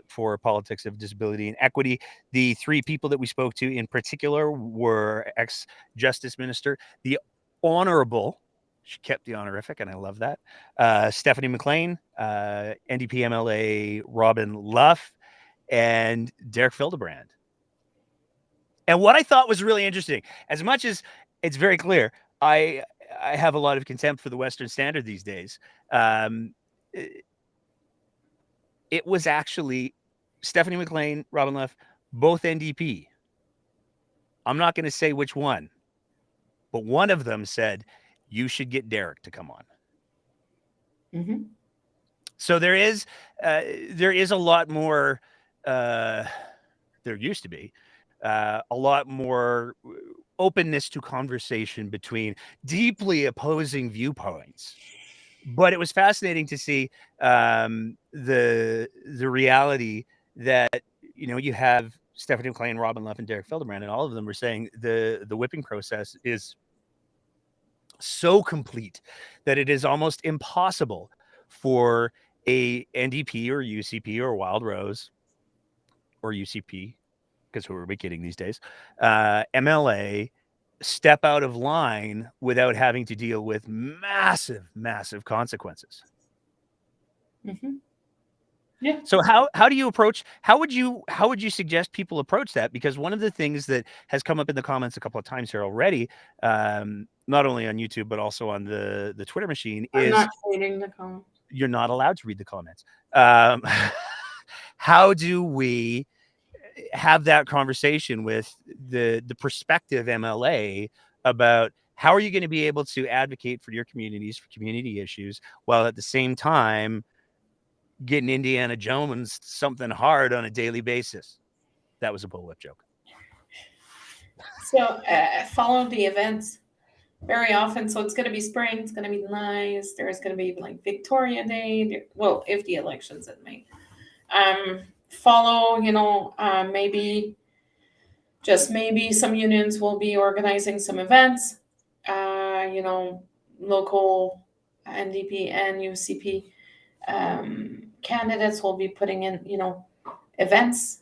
for politics of disability and equity, the 3 people that we spoke to in particular were ex-Justice Minister, the Honorable, she kept the honorific, and I love that, Stephanie McLean, NDP MLA Robin Luff, and Derek Fildebrand. And what I thought was really interesting, as much as it's very clear, I have a lot of contempt for the Western Standard these days. It was actually Stephanie McLean, Robin Luff, both NDP. I'm not going to say which one, but one of them said, you should get Derek to come on. Mm-hmm. So there is a lot more, there used to be a lot more openness to conversation between deeply opposing viewpoints. But it was fascinating to see the reality that, you have Stephanie McLean, Robin Luff, and Derek Fildebrand, and all of them were saying the whipping process is so complete that it is almost impossible for a NDP or UCP or Wild Rose or UCP, because who are we kidding these days, MLA step out of line without having to deal with massive consequences. Mm-hmm. Yeah. So how do you approach, how would you suggest people approach that? Because one of the things that has come up in the comments a couple of times here already, not only on YouTube but also on the Twitter machine, I'm is not reading the comments. You're not allowed to read the comments. How do we have that conversation with the prospective MLA about how are you going to be able to advocate for your communities, for community issues, while at the same time getting Indiana Jones something hard on a daily basis? That was a bullwhip joke. So follow the events very often. So it's going to be spring. It's going to be nice. There's going to be like Victoria Day. Well, if the election's in May. Follow, maybe some unions will be organizing some events. Local NDP and UCP candidates will be putting in, events.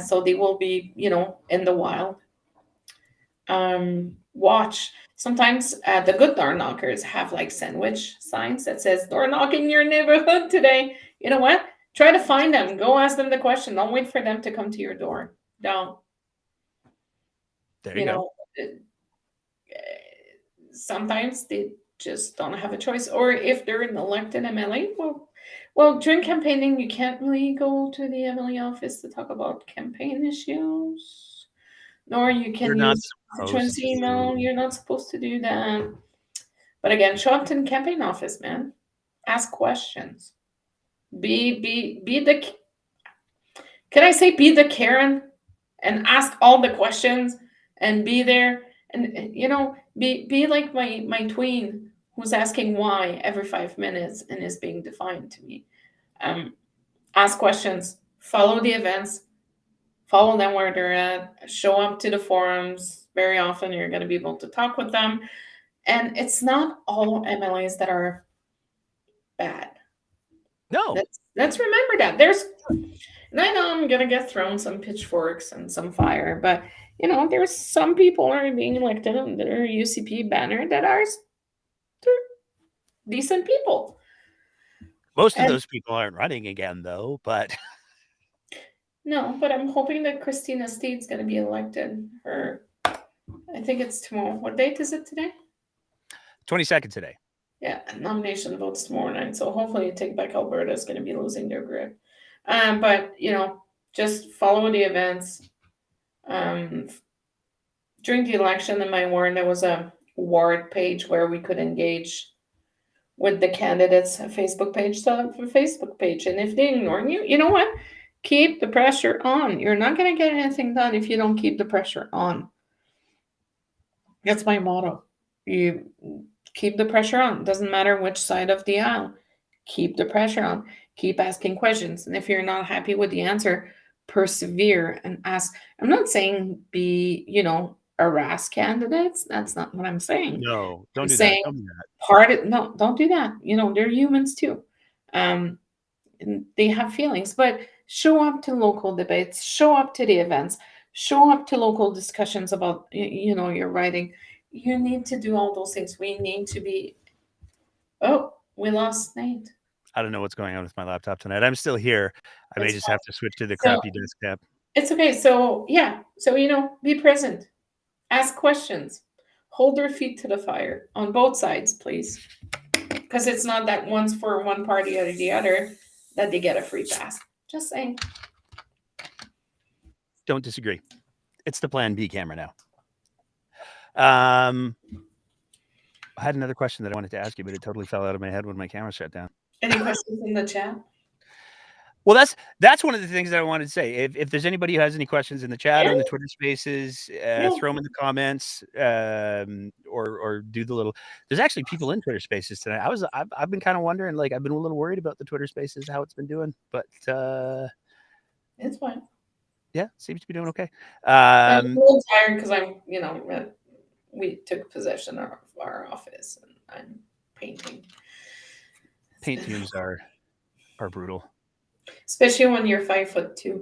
So they will be, in the wild. Watch. Sometimes the good door knockers have like sandwich signs that says door knocking your neighborhood today. You know what? Try to find them. Go ask them the question. Don't wait for them to come to your door. Don't. There you go. Sometimes they just don't have a choice. Or if they're an elected MLA, well, during campaigning, you can't really go to the MLA office to talk about campaign issues. Nor you can use constituency email. You're not supposed to do that. But again, show up to the campaign office, man. Ask questions. Be the. Can I say be the Karen, and ask all the questions, and be there, and be like my tween who's asking why every 5 minutes and is being defined to me. Ask questions. Follow the events. Follow them where they're at, show up to the forums. Very often you're going to be able to talk with them. And it's not all MLAs that are bad. No. Let's remember that. And I know I'm going to get thrown some pitchforks and some fire, but, there's some people are being elected under UCP banner that are decent people. Most of those people aren't running again, though, but... No, but I'm hoping that Christina Steed's going to be elected. I think it's tomorrow. What date is it today? 22nd today. Yeah, nomination votes tomorrow night. So hopefully Take Back Alberta is going to be losing their grip. But, just follow the events. During the election in my ward, there was a ward page where we could engage with the candidates, a Facebook page. So a Facebook page. And if they ignore you, you know what? Keep the pressure on. You're not going to get anything done if you don't keep the pressure on. That's my motto. You keep the pressure on. Doesn't matter which side of the aisle. keep the pressure on, keep asking questions. And if you're not happy with the answer, persevere and ask. I'm not saying be, harass candidates. That's not what I'm saying. No, I'm don't do that. saying Don't do that. no, don't do that. They're humans too. And they have feelings, but show up to local debates, show up to the events, show up to local discussions about, your writing. You need to do all those things. We need to be, oh, we lost Nate. I don't know what's going on with my laptop tonight. I'm still here. I may It's just fine. have to switch to the So crappy desktop. it's okay. So yeah. So, be present. Ask questions. Hold their feet to the fire on both sides, please. Because it's not that one's for one party or the other that they get a free pass. Just saying. Don't disagree. It's the Plan B camera now. I had another question that I wanted to ask you, but it totally fell out of my head when my camera shut down. Any questions in the chat? Well, that's one of the things that I wanted to say. If there's anybody who has any questions in the chat or in the Twitter Spaces, throw them in the comments, or do the little. There's actually people in Twitter Spaces tonight. I've been kind of wondering, like, I've been a little worried about the Twitter Spaces, how it's been doing, but it's fine. Yeah, seems to be doing okay. I'm a little tired because we took possession of our office and I'm painting. Paint fumes are brutal. Especially when you're 5'2".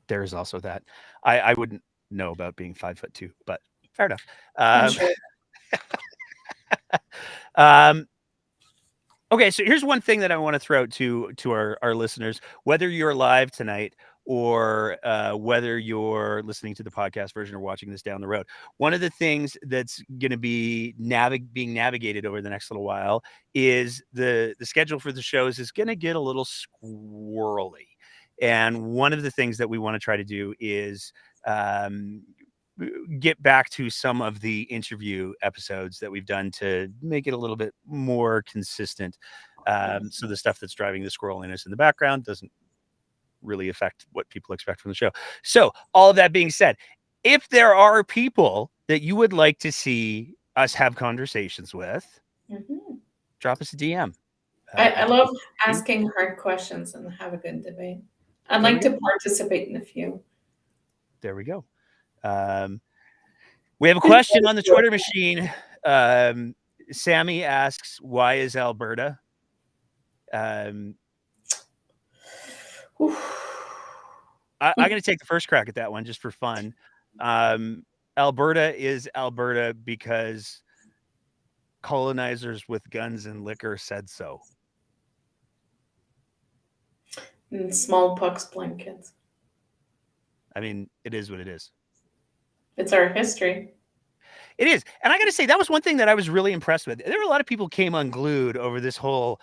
There's also that. I wouldn't know about being 5'2", but fair enough. Sure. Okay, so here's one thing that I want to throw out to our listeners, whether you're live tonight or whether you're listening to the podcast version or watching this down the road. One of the things that's going to be being navigated over the next little while is the schedule for the shows is going to get a little squirrely. And one of the things that we want to try to do is get back to some of the interview episodes that we've done to make it a little bit more consistent. So the stuff that's driving the squirreliness in the background doesn't really affect what people expect from the show. So all of that being said, if there are people that you would like to see us have conversations with, drop us a DM. I love asking hard questions and have a good debate. I'd like to participate in a few. There we go. We have a question on the Twitter machine. Sammy asks, why is Alberta? I'm going to take the first crack at that one just for fun. Alberta is Alberta because colonizers with guns and liquor said so. And smallpox blankets. I mean, it is what it is. It's our history. It is. And I got to say, that was one thing that I was really impressed with. There were a lot of people came unglued over this whole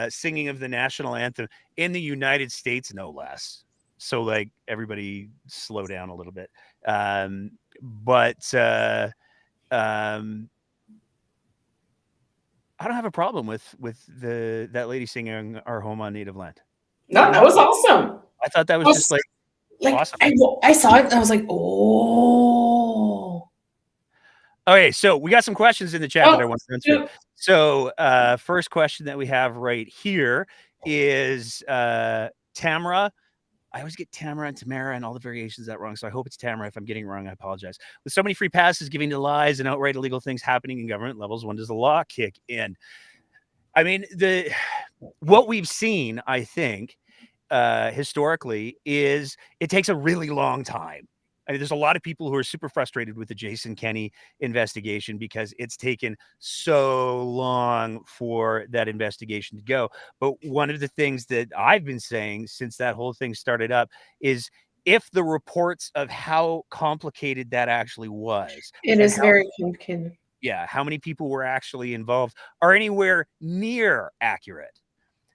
singing of the national anthem in the United States, no less. So, like, everybody slow down a little bit. But I don't have a problem with that lady singing "Our Home on Native Land." No, that was awesome. I thought that was just like awesome. I saw it and I was like, oh. Okay, so we got some questions in the chat that I want to answer. So first question that we have right here is Tamara. I always get Tamara and Tamara and all the variations of that wrong, so I hope it's Tamara. If I'm getting it wrong, I apologize. With so many free passes giving to lies and outright illegal things happening in government levels, when does the law kick in? I mean, what we've seen, I think, historically, is it takes a really long time. I mean, there's a lot of people who are super frustrated with the Jason Kenney investigation because it's taken so long for that investigation to go. But one of the things that I've been saying since that whole thing started up is if the reports of how complicated that actually was. It is very complicated. Yeah, how many people were actually involved are anywhere near accurate,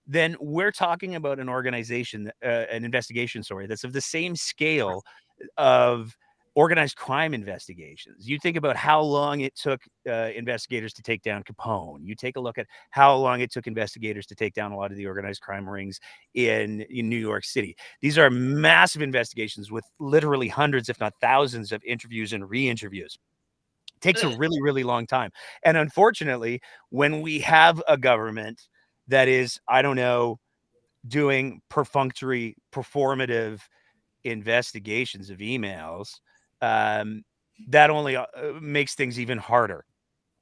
then we're talking about an organization, an investigation, that's of the same scale of organized crime investigations. You think about how long it took investigators to take down Capone. You take a look at how long it took investigators to take down a lot of the organized crime rings in New York City. These are massive investigations with literally hundreds, if not thousands, of interviews and re-interviews. It takes a really, really long time. And unfortunately, when we have a government that is, I don't know, doing perfunctory, performative investigations of emails, that only makes things even harder.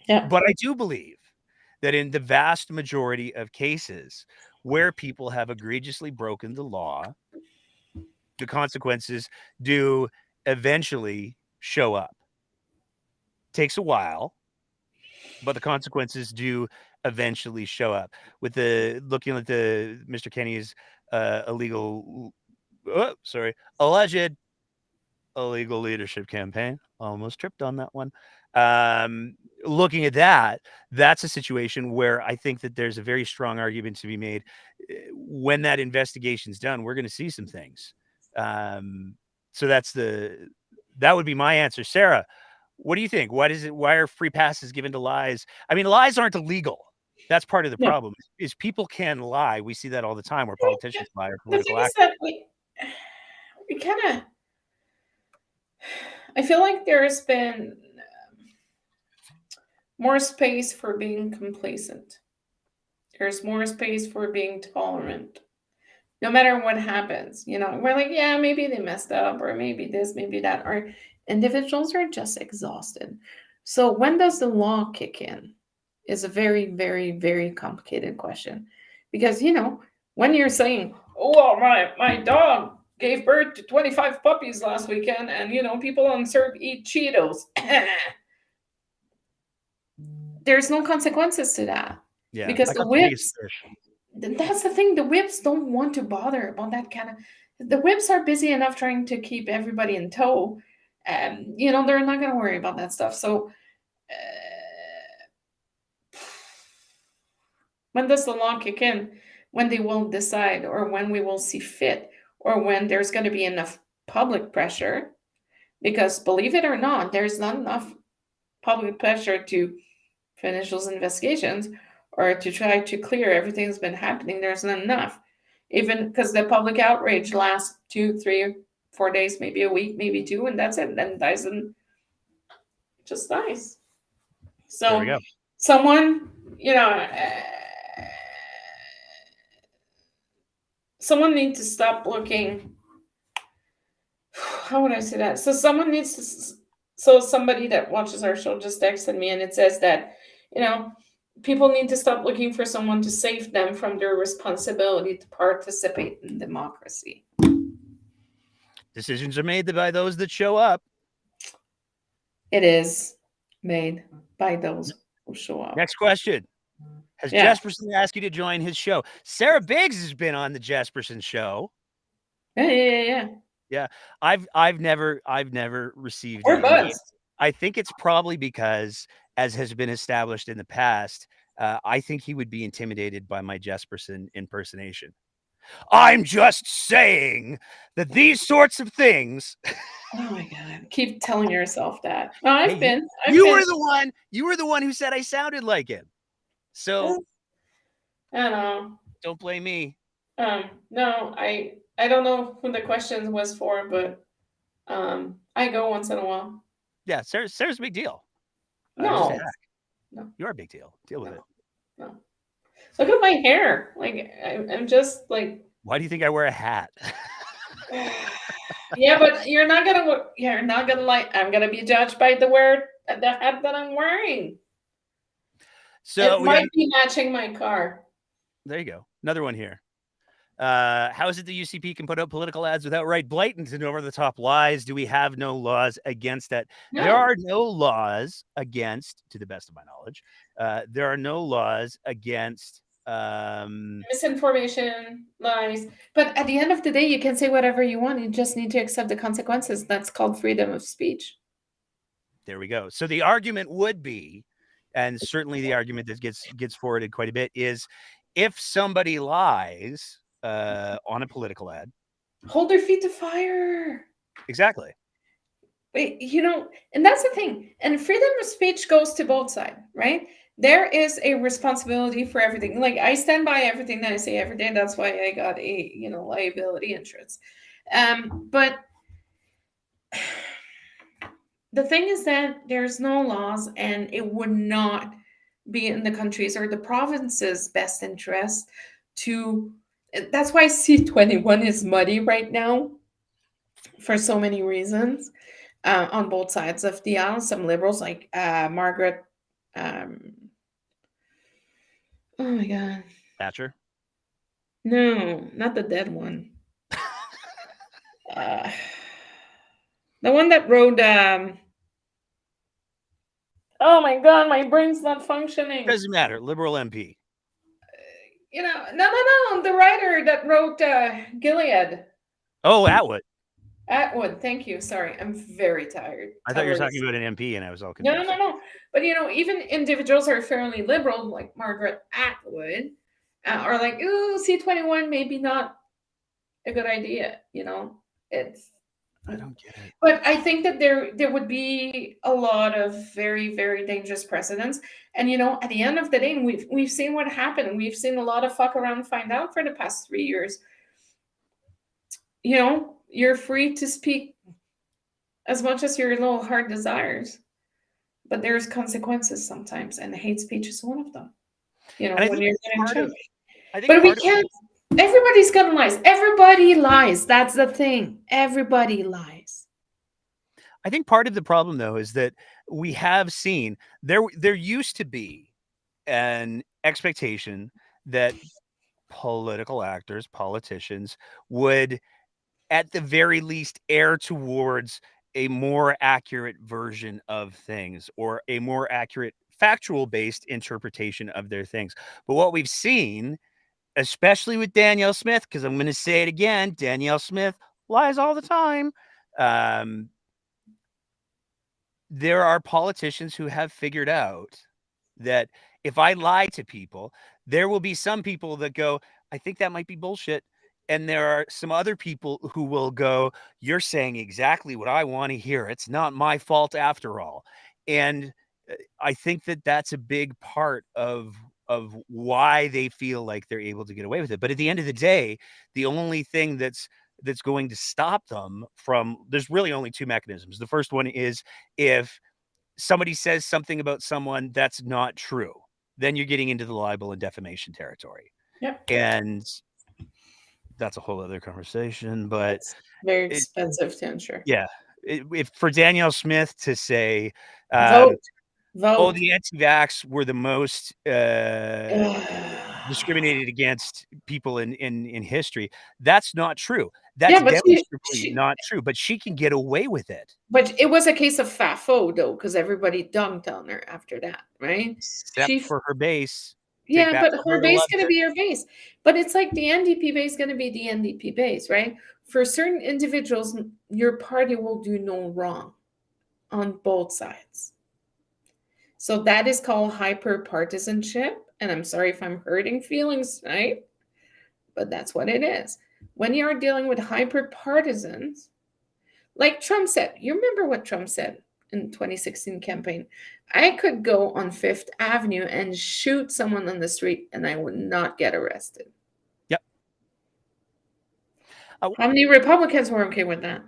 Yeah. But I do believe that in the vast majority of cases where people have egregiously broken the law, the consequences do eventually show up. Takes a while, but the consequences do eventually show up. With the looking at the Mr. Kenny's alleged illegal leadership campaign. Almost tripped on that one. Looking at that, that's a situation where I think that there's a very strong argument to be made. When that investigation's done, we're going to see some things. So that would be my answer. Sarah, what do you think? Why are free passes given to lies? I mean, lies aren't illegal. That's part of the No. problem is people can lie. We see that all the time where politicians lie or The thing political is actors. that we kind of, I feel like there's been more space for being complacent. There's more space for being tolerant. No matter what happens, we're like, yeah, maybe they messed up, or maybe this, maybe that. Or individuals are just exhausted. So when does the law kick in? Is a very, very, very complicated question. Because, when you're saying, oh, well, my dog gave birth to 25 puppies last weekend, and, people on CERB eat Cheetos. There's no consequences to that. Yeah, Because I the got the biggest whips, fish. that's the thing, the whips don't want to bother about that kind of, the whips are busy enough trying to keep everybody in tow, and they're not going to worry about that stuff. So when does the law kick in? When they will decide, or when we will see fit, or when there's going to be enough public pressure. Because believe it or not, there's not enough public pressure to finish those investigations or to try to clear everything that's been happening. There's not enough. Even because the public outrage lasts 2, 3, 4 days, maybe a week, maybe 2, and that's it. Then it dies, and just dies. There we So go. someone, someone needs to stop looking. How would I say that? So someone needs to. So somebody that watches our show just texted me, and it says that, people need to stop looking for someone to save them from their responsibility to participate in democracy. Decisions are made by those that show up. It is made by those who show up. Next question. Has Yeah. Jesperson asked you to join his show? Sarah Biggs has been on the Jesperson show. Yeah. I've never received We're an invite. buds. I think it's probably because, as has been established in the past, I think he would be intimidated by my Jesperson impersonation. I'm just saying that these sorts of things. Oh my god! Keep telling yourself that. No, I've been. You were the one who said I sounded like him. So I don't know. Don't blame me. No, I don't know who the question was for, but I go once in a while. Yeah, Sarah's a big deal. No, no, you're a big deal. Deal with it. No. Look at my hair. Like I'm just like. Why do you think I wear a hat? Yeah, but you're not gonna like. I'm gonna be judged by the hat that I'm wearing. So it might be matching my car. There you go. Another one here. How is it the UCP can put out political ads without outright blatant and over-the-top lies? Do we have no laws against that? No. There are no laws against, to the best of my knowledge, there are no laws against misinformation, lies. But at the end of the day, you can say whatever you want. You just need to accept the consequences. That's called freedom of speech. There we go. So the argument would be, and certainly the argument that gets forwarded quite a bit, is if somebody lies on a political ad, hold their feet to fire. Exactly. Wait, and that's the thing. And freedom of speech goes to both sides, right? There is a responsibility for everything. Like I stand by everything that I say every day. That's why I got a liability insurance. But the thing is that there's no laws, and it would not be in the country's or the province's best interest to. That's why C21 is muddy right now for so many reasons on both sides of the aisle. Some liberals like Margaret. Um, oh my God. Thatcher. No, not the dead one. Uh, the one that wrote. Oh my God, my brain's not functioning. Doesn't matter. Liberal MP. No. The writer that wrote Gilead. Oh, Atwood. Atwood, thank you. Sorry, I'm very tired. I thought you were talking about an MP, and I was all No, confused. no. But even individuals are fairly liberal, like Margaret Atwood, are like, ooh, C21 maybe not a good idea. It's. I don't get it. But I think that there would be a lot of very, very dangerous precedents. And at the end of the day, we've seen what happened. We've seen a lot of fuck around find out for the past 3 years. You're free to speak as much as your little heart desires, but there's consequences sometimes, and hate speech is one of them. When you're getting changed. But we can't. Everybody's gonna lie. Everybody lies. That's the thing. Everybody lies. I think part of the problem, though, is that we have seen there used to be an expectation that political actors, politicians, would at the very least err towards a more accurate version of things, or a more accurate factual-based interpretation of their things. But what we've seen, especially with Danielle Smith, because I'm going to say it again, Danielle Smith lies all the time. There are politicians who have figured out that if I lie to people, there will be some people that go, I think that might be bullshit. And there are some other people who will go, you're saying exactly what I want to hear. It's not my fault after all. And I think that that's a big part of why they feel like they're able to get away with it. But at the end of the day, the only thing that's going to stop them from, there's really only two mechanisms. The first one is if somebody says something about someone that's not true, then you're getting into the libel and defamation territory. Yep. And that's a whole other conversation, but it's very expensive to insure. Yeah. If for Danielle Smith to say, vote. Oh, the anti-vax were the most discriminated against people in history, that's not true. That's demonstrably not true, but she can get away with it. But it was a case of FAFO, though, because everybody dunked on her after that, right? Except for her base. Yeah, but her base is going to be her base. But it's like the NDP base is going to be the NDP base, right? For certain individuals, your party will do no wrong on both sides. So that is called hyper-partisanship. And I'm sorry if I'm hurting feelings, right? But that's what it is. When you are dealing with hyper-partisans, like Trump said, you remember what Trump said in 2016 campaign? I could go on Fifth Avenue and shoot someone on the street and I would not get arrested. Yep. How many Republicans were okay with that?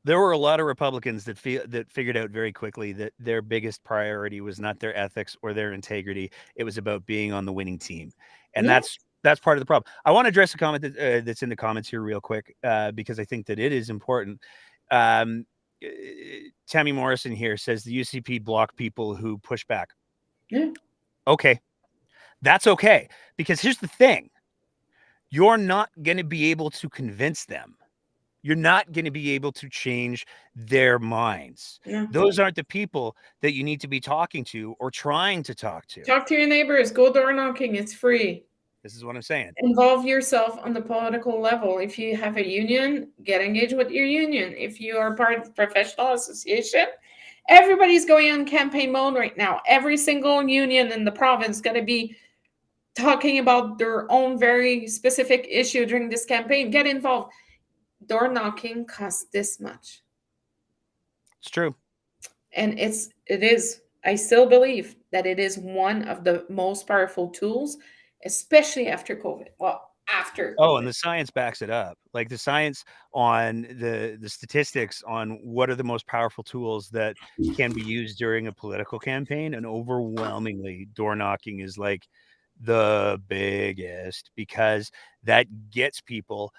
There were a lot of Republicans that figured out very quickly that their biggest priority was not their ethics or their integrity. It was about being on the winning team. And that's part of the problem. I want to address a comment that's in the comments here real quick, because I think that it is important. Tammy Morrison here says the UCP block people who push back. Yeah. Okay. That's okay. Because here's the thing. You're not going to be able to convince them. You're not going to be able to change their minds. Yeah. Those aren't the people that you need to be talking to or trying to talk to. Talk to your neighbors. Go door knocking. It's free. This is what I'm saying. Involve yourself on the political level. If you have a union, get engaged with your union. If you are part of a professional association, everybody's going on campaign mode right now. Every single union in the province is going to be talking about their own very specific issue during this campaign. Get involved. Door knocking costs this much. It's true. And it is, I still believe that it is one of the most powerful tools, especially after COVID. Well, after Oh, and COVID. the science backs it up. Like the science on the statistics on what are the most powerful tools that can be used during a political campaign, and overwhelmingly door knocking is like the biggest, because that gets people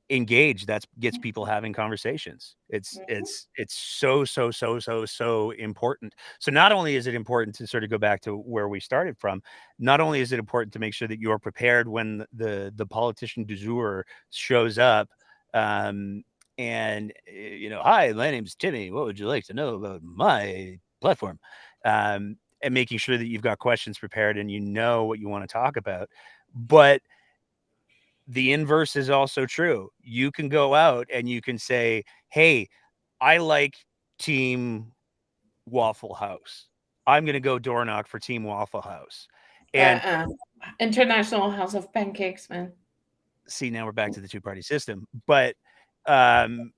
engaged. That gets people having conversations. Mhm. It's so important. So not only is it important to sort of go back to where we started from, not only is it important to make sure that you're prepared when the politician du jour shows up, and hi, my name's Timmy. What would you like to know about my platform? And making sure that you've got questions prepared and you know what you want to talk about. But the inverse is also true. You can go out and you can say, "Hey, I like Team Waffle House. I'm going to go door knock for Team Waffle House." And Uh-uh. International House of Pancakes, man. see, now we're back to the two-party system. But um,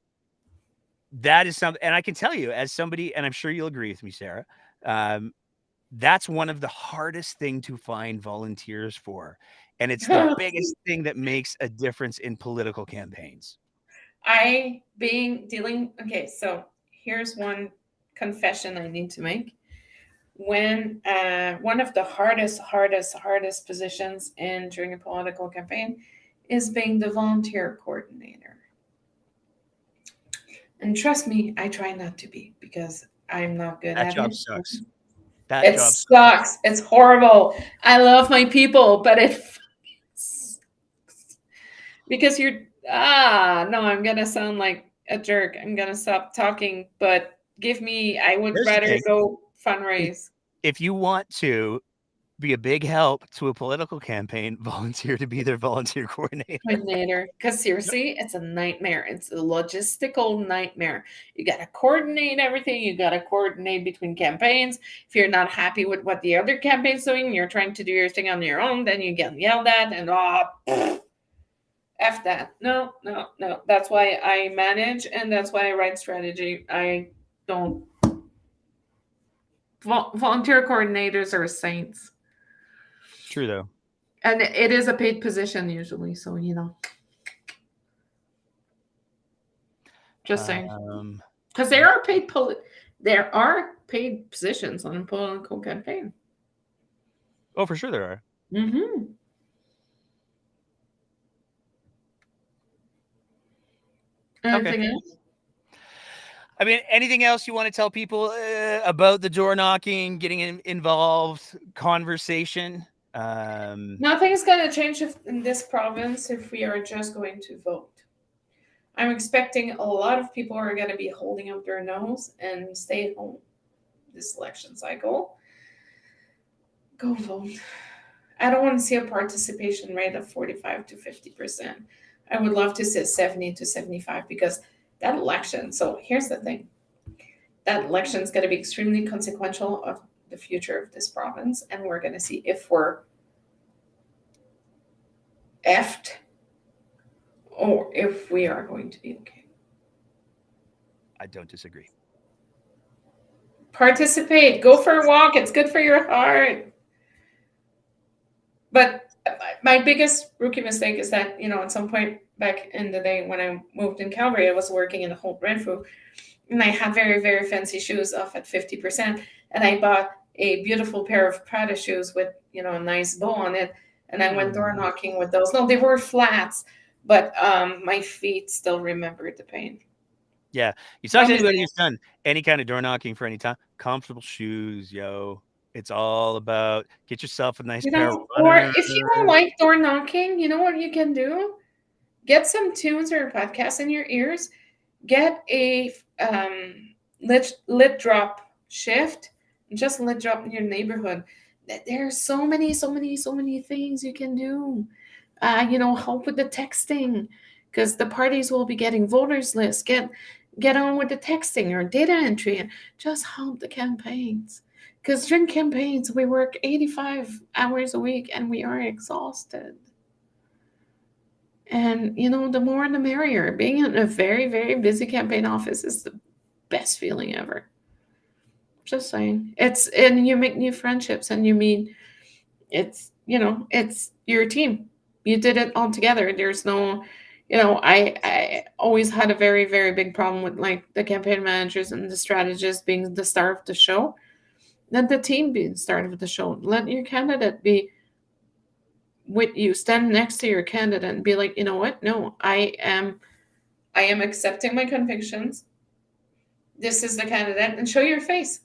that is something, and I can tell you, as somebody, and I'm sure you'll agree with me, Sarah, um, that's one of the hardest thing to find volunteers for, and it's the biggest thing that makes a difference in political campaigns. Okay, so here's one confession I need to make. When one of the hardest positions in during a political campaign is being the volunteer coordinator. And trust me, I try not to be because I'm not good That at job it. sucks. That It job sucks. sucks. It's horrible. I love my people, but it sucks. Because you're no, I'm gonna sound like a jerk. I'm gonna stop talking, but I would Here's the rather thing: go if fundraise. if you want to be a big help to a political campaign, volunteer to be their volunteer coordinator. Coordinator, because seriously, it's a nightmare. It's a logistical nightmare. You got to coordinate everything. You got to coordinate between campaigns. If you're not happy with what the other campaign's doing, you're trying to do your thing on your own, then you get yelled at and F that. No, no, no. That's why I manage and that's why I write strategy. I don't. Volunteer coordinators are saints. True, though. And it is a paid position usually. So, just saying. Um, Because there are paid positions on a political campaign. oh, for sure there are. Mm-hmm. Okay. Anything else? I mean, anything else you want to tell people about the door knocking, getting involved, conversation? Nothing's going to change in this province if we are just going to vote. I'm expecting a lot of people are going to be holding up their nose and stay at home this election cycle. Go vote. I don't want to see a participation rate of 45 to 50%. I would love to see 70 to 75 because that election. So here's the thing: that election is going to be extremely consequential of the future of this province, and we're going to see if we're effed or if we are going to be okay. I don't disagree. Participate. Go for a walk. It's good for your heart. But my biggest rookie mistake is that, at some point back in the day when I moved in Calgary, I was working in a Holt Renfrew, and I had very, very fancy shoes off at 50%. And I bought a beautiful pair of Prada shoes with, a nice bow on it. And I went door knocking with those. No, they were flats, but my feet still remembered the pain. Yeah. You talk to anybody who's done any kind of door knocking for any time, comfortable shoes, yo. It's all about get yourself a nice pair of Or runners. if you don't like door knocking, you know what you can do? Get some tunes or podcasts in your ears. Get a lit drop shift. Just lit drop in your neighborhood. There are so many things you can do. Help with the texting, because the parties will be getting voters lists. Get on with the texting or data entry and just help the campaigns. Because during campaigns, we work 85 hours a week and we are exhausted. And, the more the merrier. Being in a very, very busy campaign office is the best feeling ever. Just saying. And you make new friendships and you meet, it's your team. You did it all together. There's no, I always had a very, very big problem with like the campaign managers and the strategists being the star of the show. Let the team be the star of the show. Let your candidate be with you. Stand next to your candidate and be like, you know what? No, I am accepting my convictions. This is the candidate, and show your face.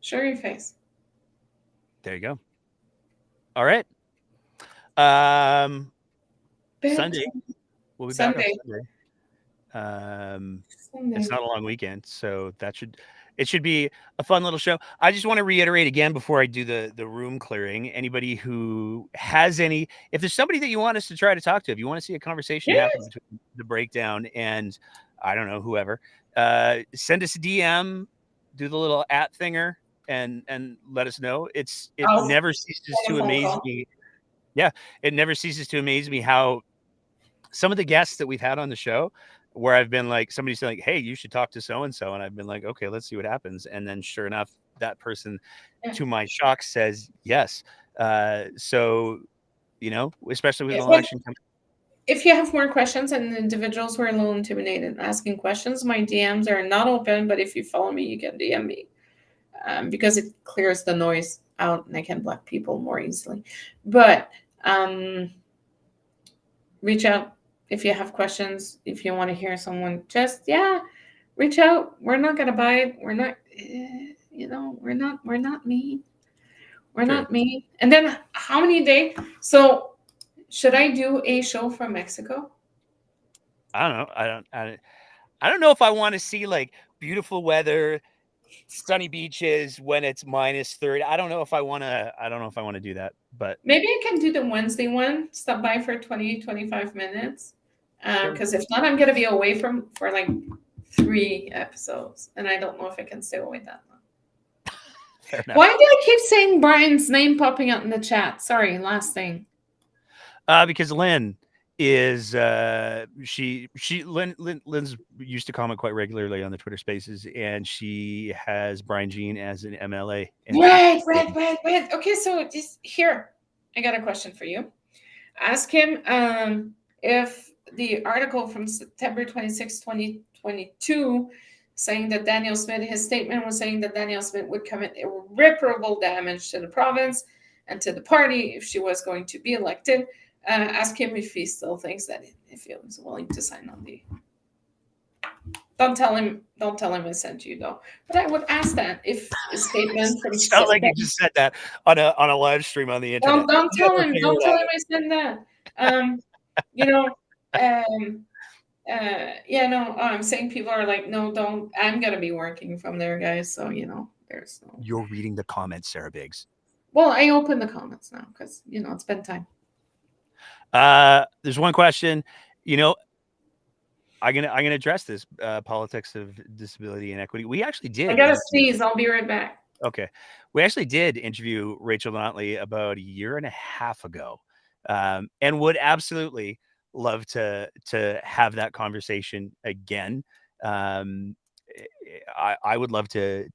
Show your face. There you go. All right. Sunday. We'll be back on Sunday. Sunday. Sunday. It's not a long weekend, so it should be a fun little show. I just want to reiterate again before I do the room clearing. Anybody who has if there's somebody that you want us to try to talk to, if you want to see a conversation Yes. happen between the breakdown and I don't know whoever, send us a DM, do the little @ thinger, and let us know. It never ceases to amaze me. Yeah, it never ceases to amaze me how some of the guests that we've had on the show where I've been like, somebody's like, hey, you should talk to so-and-so. And I've been like, okay, let's see what happens. And then sure enough, that person, to my shock, says yes. So, especially with an election coming. If you have more questions and individuals who are a little intimidated asking questions, my DMs are not open, but if you follow me, you can DM me because it clears the noise out and I can block people more easily. But reach out if you have questions. If you want to hear someone, just reach out. We're not gonna bite. We're not, we're not mean. We're not mean. And then how many days? So should I do a show from Mexico? I don't know. I don't know if I want to see like beautiful weather, sunny beaches when it's -30. I don't know if I want to do that, but maybe I can do the Wednesday one. Stop by for 20-25 minutes. Because if not, I'm gonna be away for like 3 episodes, and I don't know if I can stay away that long. Why do I keep saying Brian's name popping up in the chat? Sorry, last thing. Because Lynn is Lynn's used to comment quite regularly on the Twitter Spaces, and she has Brian Jean as an MLA. Right. Okay, so just here, I got a question for you. Ask him if the article from September 26, 2022, saying that Danielle Smith, his statement was saying that Danielle Smith would commit irreparable damage to the province and to the party if she was going to be elected. Ask him if he still thinks that, if he was willing to sign on the. Don't tell him I sent you though. But I would ask that if a statement from. It's not like you just said that on a live stream on the internet. Don't tell him. Don't tell him I said that. I'm saying people are like, no, don't. I'm gonna be working from there, guys. So there's no. You're reading the comments, Sarah Biggs. Well, I open the comments now because it's bedtime. There's one question. I'm gonna address this politics of disability and equity. We actually did. I gotta sneeze. I'll be right back. Okay, we actually did interview Rachel Notley about 1.5 years ago, and would absolutely love to have that conversation again. I would love to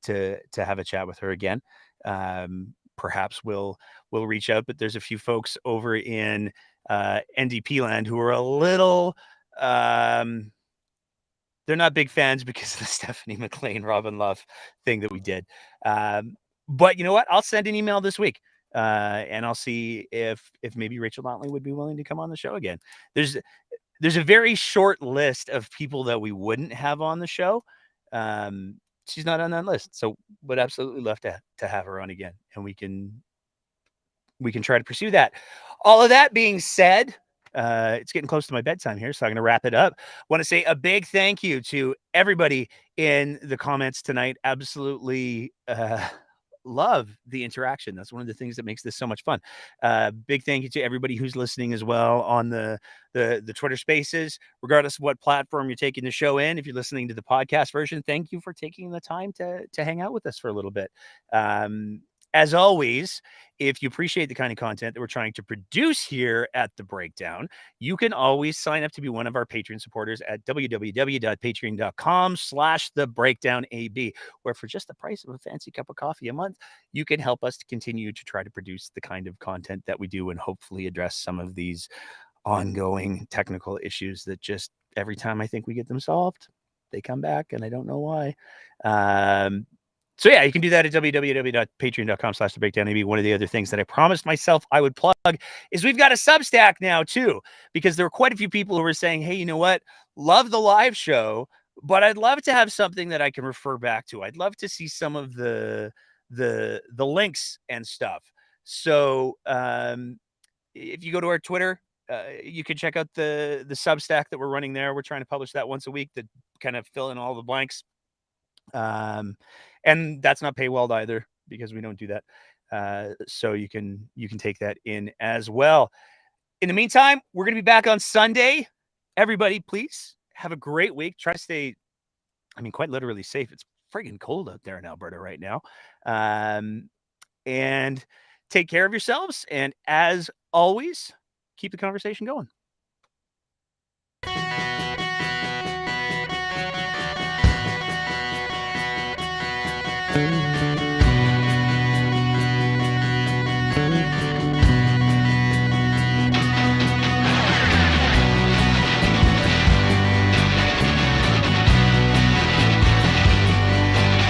have a chat with her again. Perhaps we'll reach out, but there's a few folks over in NDP land who are a little. They're not big fans because of the Stephanie McLean, Robin Love thing that we did. But you know what? I'll send an email this week, and I'll see if maybe Rachel Notley would be willing to come on the show again. There's a very short list of people that we wouldn't have on the show. She's not on that list, so would absolutely love to have her on again, and we can try to pursue that. All of that being said, it's getting close to my bedtime here, so I'm going to wrap it up. Want to say a big thank you to everybody in the comments tonight. Absolutely love the interaction. That's one of the things that makes this so much fun. Big thank you to everybody who's listening as well on the Twitter Spaces, regardless of what platform you're taking the show in. If you're listening to the podcast version, thank you for taking the time to hang out with us for a little bit. As always, if you appreciate the kind of content that we're trying to produce here at The Breakdown, you can always sign up to be one of our Patreon supporters at www.patreon.com/thebreakdownab, where for just the price of a fancy cup of coffee a month, you can help us to continue to try to produce the kind of content that we do and hopefully address some of these ongoing technical issues that just every time I think we get them solved, they come back, and I don't know why. So yeah, you can do that at www.patreon.com/thebreakdown. Maybe one of the other things that I promised myself I would plug is we've got a Substack now too, because there were quite a few people who were saying, hey, you know what? Love the live show, but I'd love to have something that I can refer back to. I'd love to see some of the links and stuff. So if you go to our Twitter, you can check out the Substack that we're running there. We're trying to publish that once a week to kind of fill in all the blanks. And that's not paywalled either, because we don't do that. So you can take that in as well. In the meantime, we're going to be back on Sunday. Everybody, please have a great week. Try to stay, quite literally safe. It's friggin' cold out there in Alberta right now. And take care of yourselves. And as always, keep the conversation going.